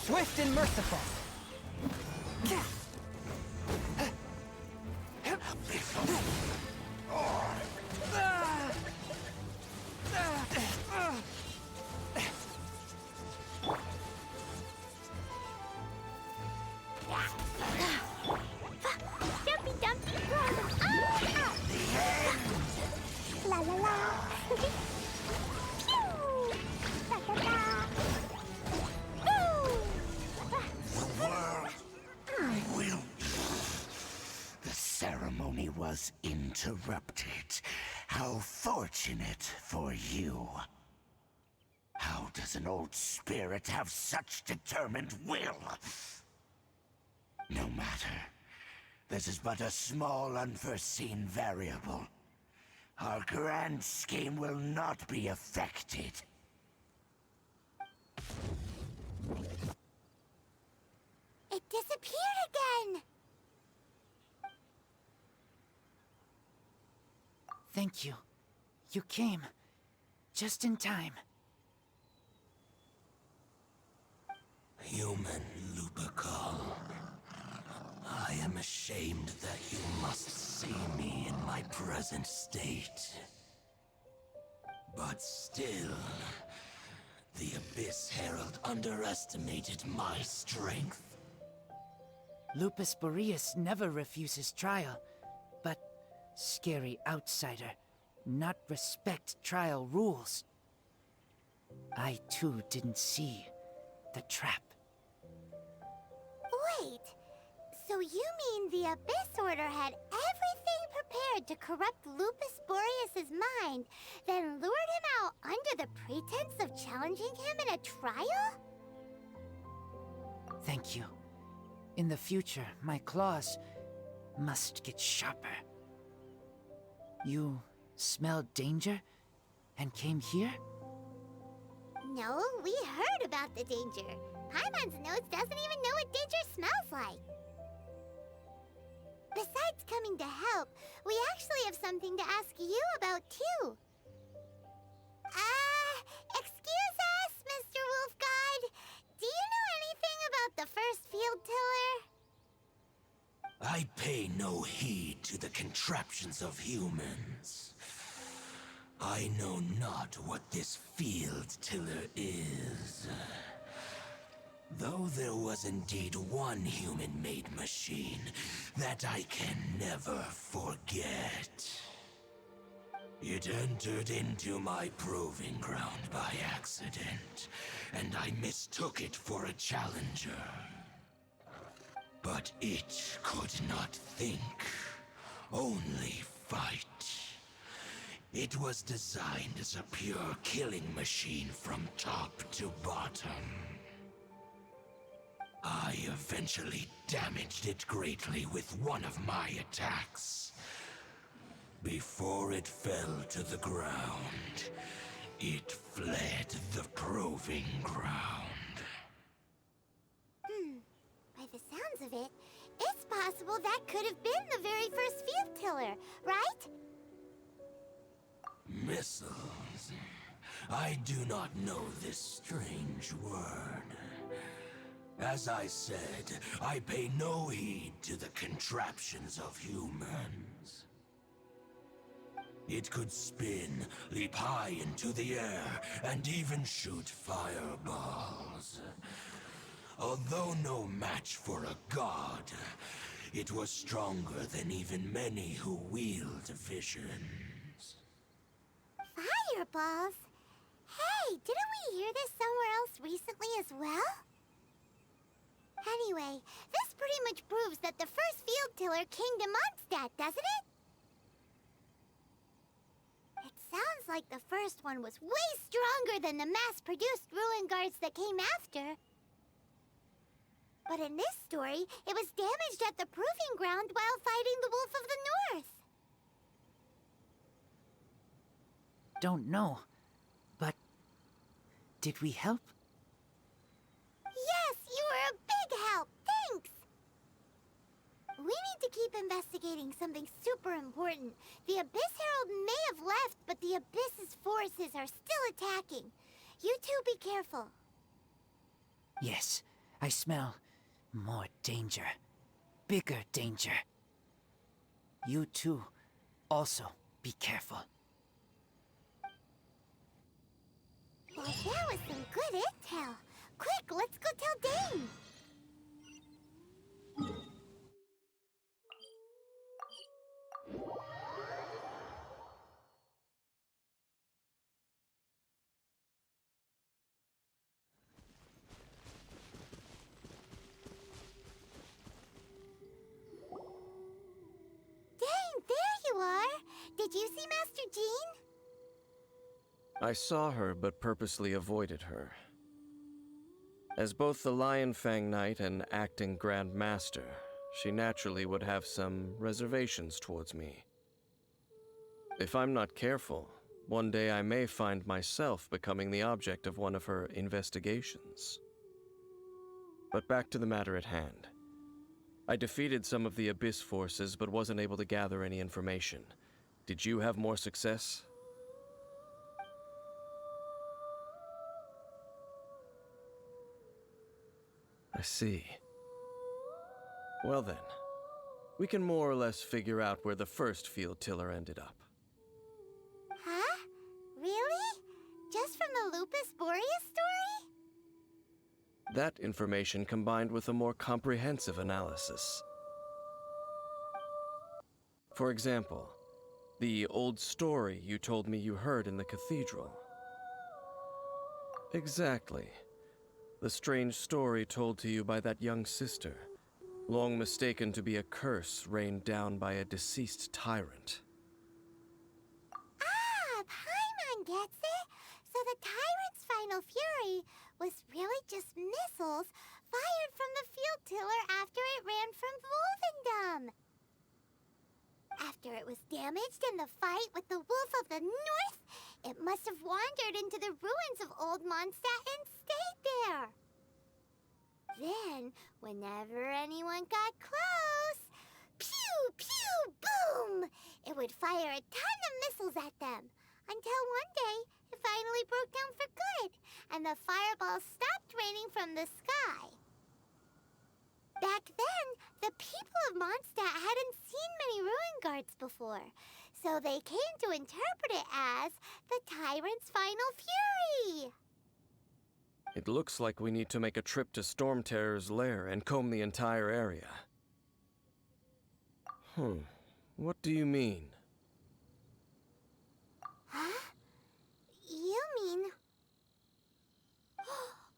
Swift and merciful! Dumpy dumpy run. La la la. Pew. La la la. Will. The ceremony was interrupted. How fortunate for you. How does an old spirit have such determined will? No matter. This is but a small unforeseen variable. Our grand scheme will not be affected. It disappeared again. Thank you. You came. Just in time. Human Lupercal. I am ashamed that you must see me in my present state. But still, the Abyss Herald underestimated my strength. Lupus Boreas never refuses trial, but scary outsider, not respect trial rules. I too didn't see the trap. Wait, so you mean the Abyss Order had everything prepared to corrupt Lupus Boreas' mind, then lured him out under the pretense of challenging him in a trial? Thank you. In the future, my claws must get sharper. You smelled danger and came here? No, we heard about the danger. Paimon's notes doesn't even know what danger smells like. Besides coming to help, we actually have something to ask you about too. Excuse us, Mr. Wolf God. Do you know anything about the first field tiller? I pay no heed to the contraptions of humans. I know not what this field tiller is. Though there was indeed one human-made machine that I can never forget. It entered into my proving ground by accident, and I mistook it for a challenger. But it could not think, only fight. It was designed as a pure killing machine from top to bottom. I eventually damaged it greatly with one of my attacks. Before it fell to the ground, it fled the proving ground. By the sounds of it, it's possible that could have been the very first field tiller, right? Missiles. I do not know this strange word. As I said, I pay no heed to the contraptions of humans. It could spin, leap high into the air, and even shoot fireballs. Although no match for a god, it was stronger than even many who wield visions. Fireballs? Hey, didn't we hear this somewhere else recently as well? Anyway, this pretty much proves that the first field tiller came to Mondstadt, doesn't it? It sounds like the first one was way stronger than the mass-produced ruin guards that came after. But in this story, it was damaged at the proving ground while fighting the Wolf of the North. Don't know, but did we help? Yes, you were a big help. Thanks. We need to keep investigating something super important. The Abyss Herald may have left, but the Abyss's forces are still attacking. You two be careful. Yes, I smell more danger. Bigger danger. You too, also be careful. Well, that was some good intel. Quick, let's go tell Dane. Dane, there you are. Did you see Master Jean? I saw her, but purposely avoided her. As both the Lion Fang Knight and acting Grand Master, she naturally would have some reservations towards me. If I'm not careful, one day I may find myself becoming the object of one of her investigations. But back to the matter at hand. I defeated some of the Abyss forces, but wasn't able to gather any information. Did you have more success? I see. Well then, we can more or less figure out where the first field tiller ended up. Huh? Really? Just from the Lupus Boreas story? That information combined with a more comprehensive analysis. For example, the old story you told me you heard in the cathedral. Exactly. The strange story told to you by that young sister, long mistaken to be a curse rained down by a deceased tyrant. Ah, Paimon gets it. So the tyrant's final fury was really just missiles fired from the field tiller after it ran from Wolvendom. After it was damaged in the fight with the Wolf of the North, it must have wandered into the ruins of Old Mondstadt and stayed there. Then, whenever anyone got close, pew, pew, boom! It would fire a ton of missiles at them, until one day it finally broke down for good, and the fireballs stopped raining from the sky. Back then, the people of Mondstadt hadn't seen many ruin guards before, so they came to interpret it as the tyrant's final fury. It looks like we need to make a trip to Storm Terror's lair and comb the entire area. What do you mean? Huh? You mean...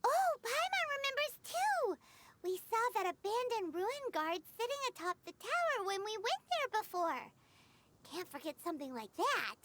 Oh, Paimon remembers too! We saw that abandoned ruin guard sitting atop the tower when we went there before. Can't forget something like that.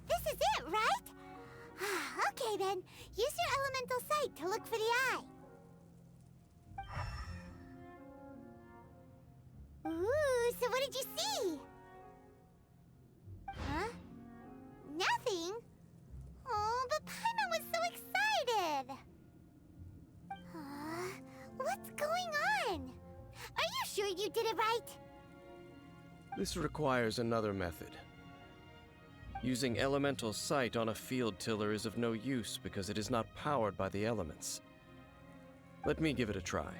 This is it, right? Okay then, use your elemental sight to look for the eye. Ooh, so what did you see? Huh? Nothing? Oh, but Paimon was so excited! What's going on? Are you sure you did it right? This requires another method. Using elemental sight on a field tiller is of no use because it is not powered by the elements. Let me give it a try.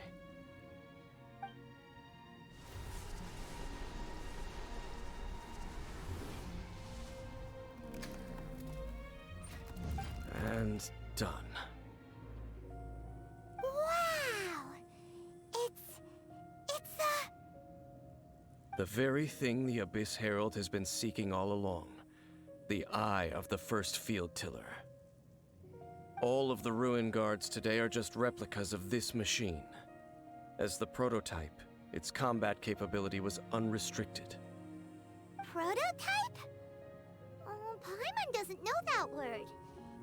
And done. Wow! It's The very thing the Abyss Herald has been seeking all along. The eye of the first field tiller. All of the ruin guards today are just replicas of this machine. As the prototype, its combat capability was unrestricted. prototype? Oh, Paimon doesn't know that word.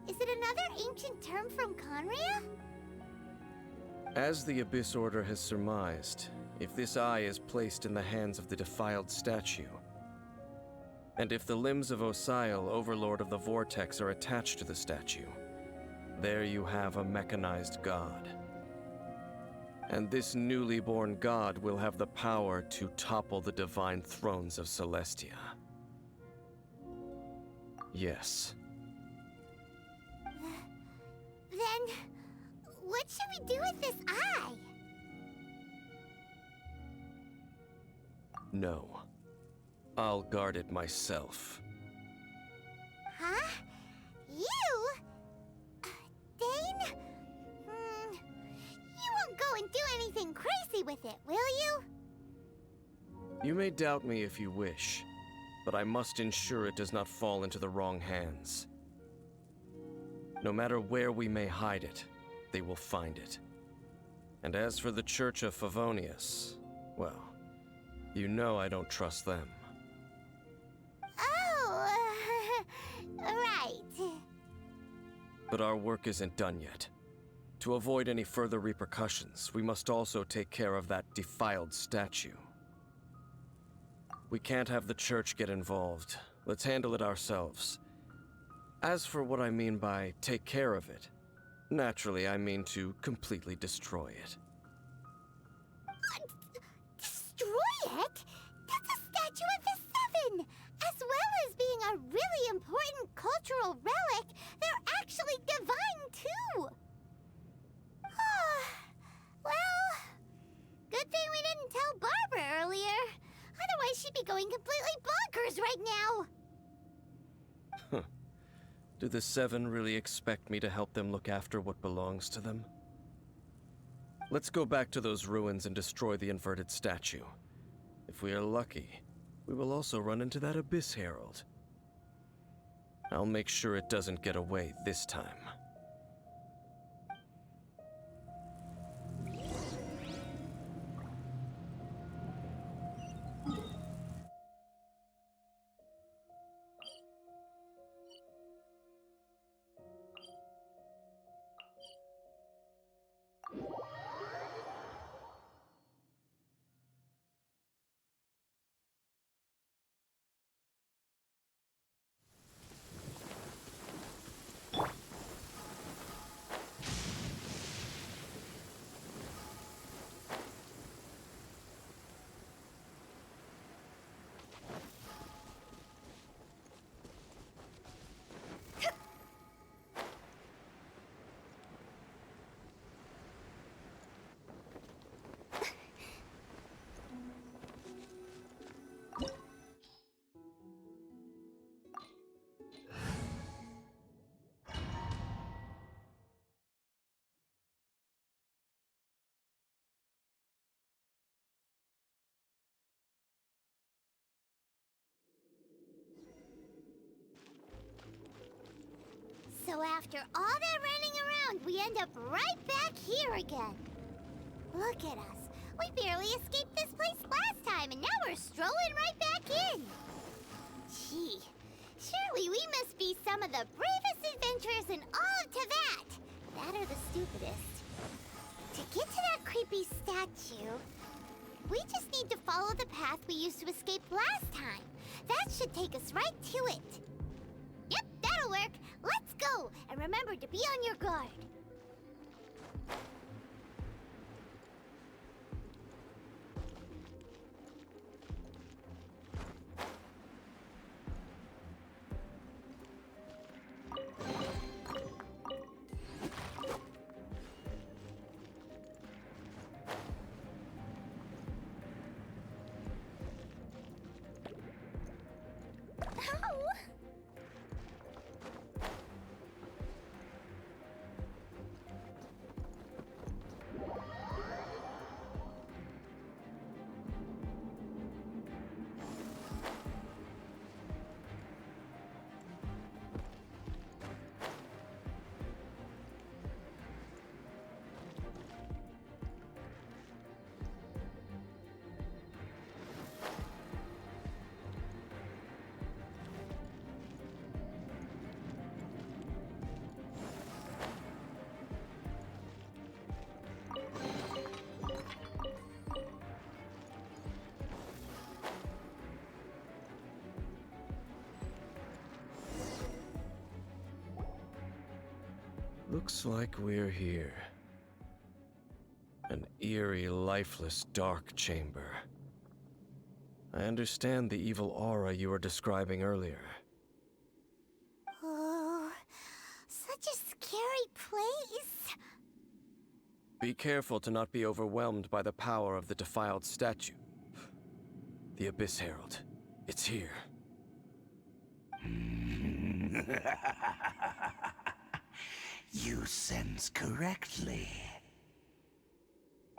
Is it another ancient term from Conria? As the Abyss Order has surmised, if this eye is placed in the hands of the defiled statue, and if the limbs of Osial, Overlord of the Vortex, are attached to the statue, there you have a mechanized god. And this newly born god will have the power to topple the divine thrones of Celestia. Yes. Then, what should we do with this eye? No. I'll guard it myself. Huh? You? Dane? You won't go and do anything crazy with it, will you? You may doubt me if you wish, but I must ensure it does not fall into the wrong hands. No matter where we may hide it, they will find it. And as for the Church of Favonius, well, you know I don't trust them. Oh, right. But our work isn't done yet. To avoid any further repercussions, we must also take care of that defiled statue. We can't have the church get involved. Let's handle it ourselves. As for what I mean by take care of it, naturally I mean to completely destroy it. Destroy it? That's a statue of the Seven! As well as being a really important cultural relic, they're actually divine too! Well, good thing we didn't tell Barbara earlier. Otherwise she'd be going completely bonkers right now! Do the Seven really expect me to help them look after what belongs to them? Let's go back to those ruins and destroy the inverted statue. If we are lucky, we will also run into that Abyss Herald. I'll make sure it doesn't get away this time. after all that running around, we end up right back here again. Look at us. We barely escaped this place last time, and now we're strolling right back in. Gee, surely we must be some of the bravest adventurers in all of Teyvat. That or the stupidest. To get to that creepy statue, we just need to follow the path we used to escape last time. That should take us right to it. Yep, that'll work. Let's go, and remember to be on your guard. Looks like we're here. An eerie, lifeless, dark chamber. I understand the evil aura you were describing earlier. Oh, such a scary place. Be careful to not be overwhelmed by the power of the defiled statue. The Abyss Herald. It's here. You sense correctly.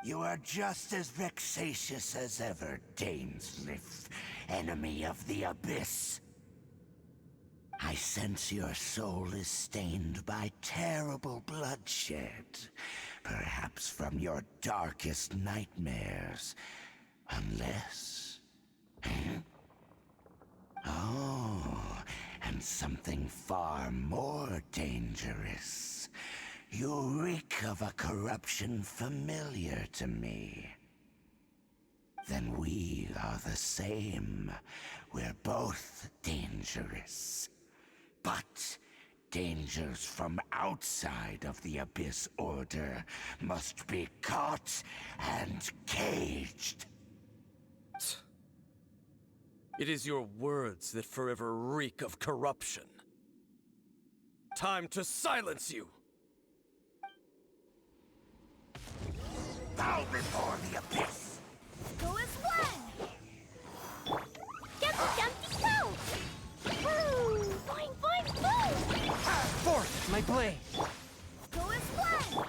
You are just as vexatious as ever, Dainsleif, enemy of the Abyss. I sense your soul is stained by terrible bloodshed, perhaps from your darkest nightmares, unless... Oh, and something far more dangerous. You reek of a corruption familiar to me. Then we are the same. We're both dangerous. But dangers from outside of the Abyss Order must be caught and caged. It is your words that forever reek of corruption. Time to silence you! Bow before the Abyss! Go as one! Jumpy, go! Woo! Boing, boing, boom! Forth, my blade! Go as one!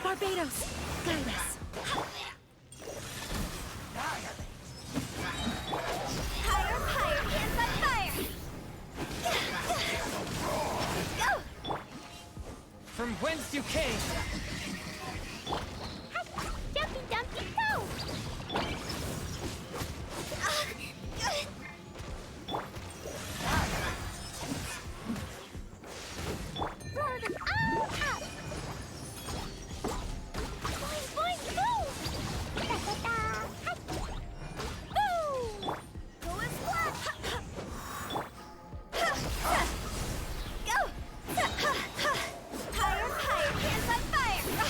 Barbados, guide us. Higher, higher, hands on fire! Go! From whence you came! Jumpy, dumpy, go! Further, up! Boing, boing, boom! Da-da-da! Boom! Go as one! Go! Higher, higher, hands on fire!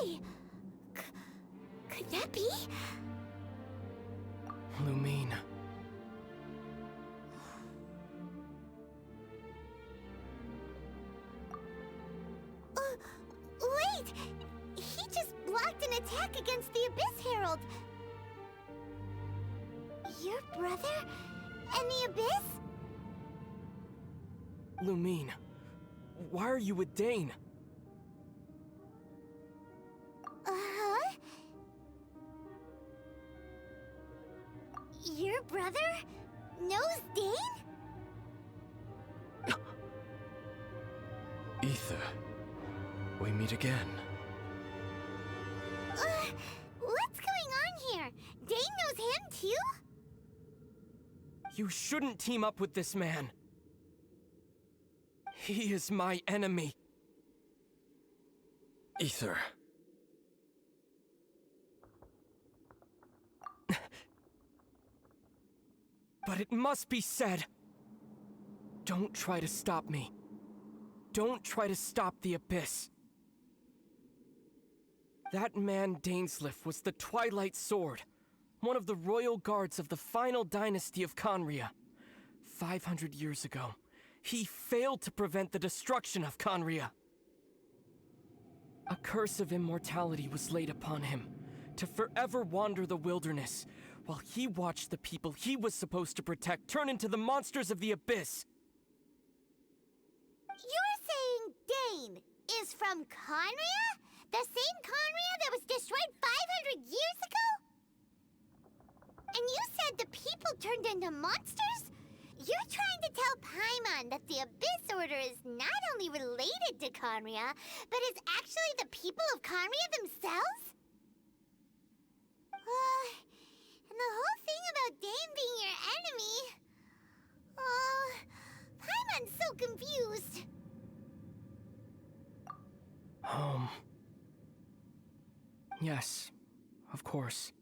way! Could that be? Lumine. Wait! He just blocked an attack against the Abyss Herald! Your brother? And the Abyss? Lumine. Why are you with Dane? Uh-huh? Your brother knows Dane? Ether, we meet again. What's going on here? Dane knows him too? You shouldn't team up with this man. He is my enemy. Ether. But it must be said. Don't try to stop me. Don't try to stop the Abyss. That man Dainsleif was the Twilight Sword, one of the royal guards of the final dynasty of Conria. 500 years ago, he failed to prevent the destruction of Conria. A curse of immortality was laid upon him, to forever wander the wilderness, while he watched the people he was supposed to protect turn into the monsters of the Abyss. You're saying Dane is from Conria? The same Conria that was destroyed 500 years ago? And you said the people turned into monsters? You're trying to tell Paimon that the Abyss Order is not only related to Conria, but is actually the people of Conria themselves? And the whole thing about Dane being your enemy... Paimon's so confused. Home. Yes, of course.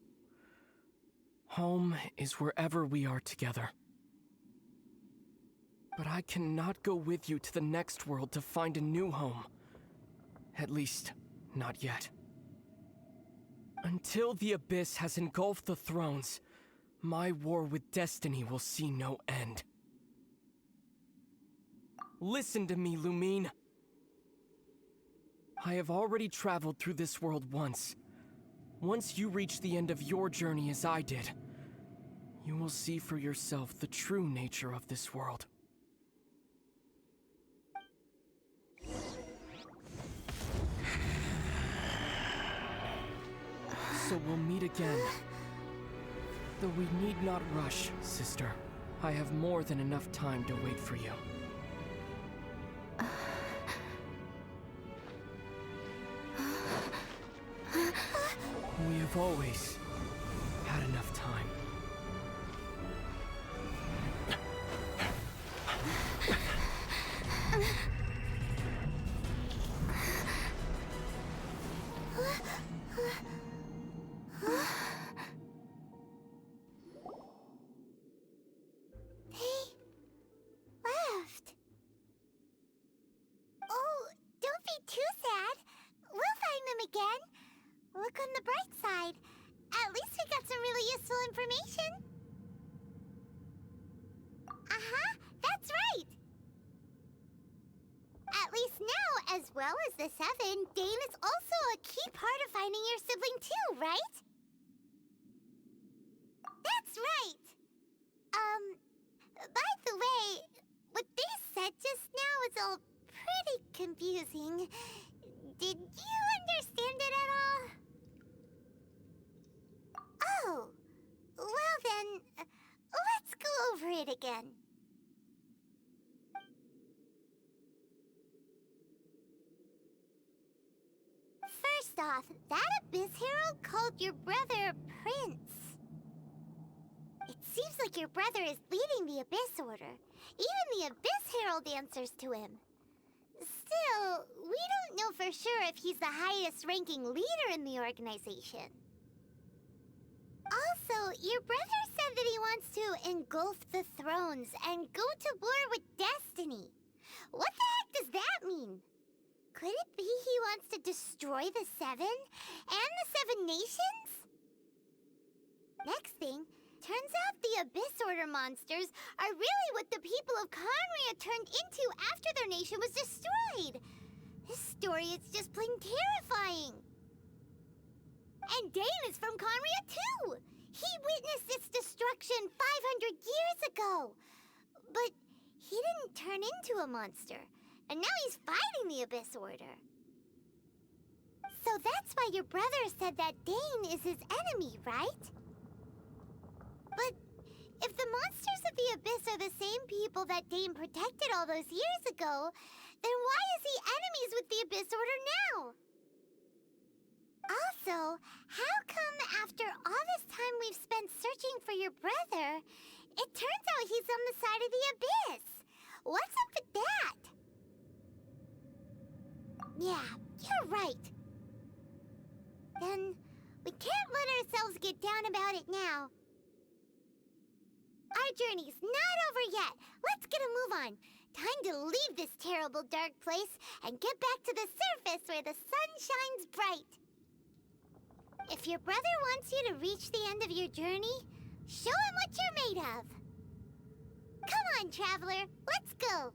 Home is wherever we are together. But I cannot go with you to the next world to find a new home. At least, not yet. Until the Abyss has engulfed the thrones, my war with destiny will see no end. Listen to me, Lumine. I have already traveled through this world once. Once you reach the end of your journey as I did, you will see for yourself the true nature of this world. So we'll meet again. Though we need not rush, sister. I have more than enough time to wait for you. We have always had enough time. They left. Oh, don't be too sad. We'll find them again. Look on the bright side. At least we got some really useful information. Uh-huh, that's right. At least now, as well as the Seven, Dane is also a key part of finding your sibling too, right? That's right. By the way, what they said just now is all pretty confusing. Did you understand it at all? Oh, well then, let's go over it again. First off, that Abyss Herald called your brother Prince. It seems like your brother is leading the Abyss Order. Even the Abyss Herald answers to him. Still, we don't know for sure if he's the highest-ranking leader in the organization. Also, your brother said that he wants to engulf the thrones and go to war with destiny. What the heck does that mean? Could it be he wants to destroy the Seven? And the Seven Nations? Next thing, turns out the Abyss Order monsters are really what the people of Conria turned into after their nation was destroyed. This story is just plain terrifying. And Dane is from Conria too! He witnessed its destruction 500 years ago! But he didn't turn into a monster, and now he's fighting the Abyss Order. So that's why your brother said that Dane is his enemy, right? But if the monsters of the Abyss are the same people that Dane protected all those years ago, then why is he enemies with the Abyss Order now? Also, how come after all this time we've spent searching for your brother, it turns out he's on the side of the Abyss? What's up with that? Yeah, you're right. Then we can't let ourselves get down about it now. Our journey's not over yet. Let's get a move on. Time to leave this terrible dark place and get back to the surface where the sun shines bright. If your brother wants you to reach the end of your journey, show him what you're made of. Come on, traveler, let's go.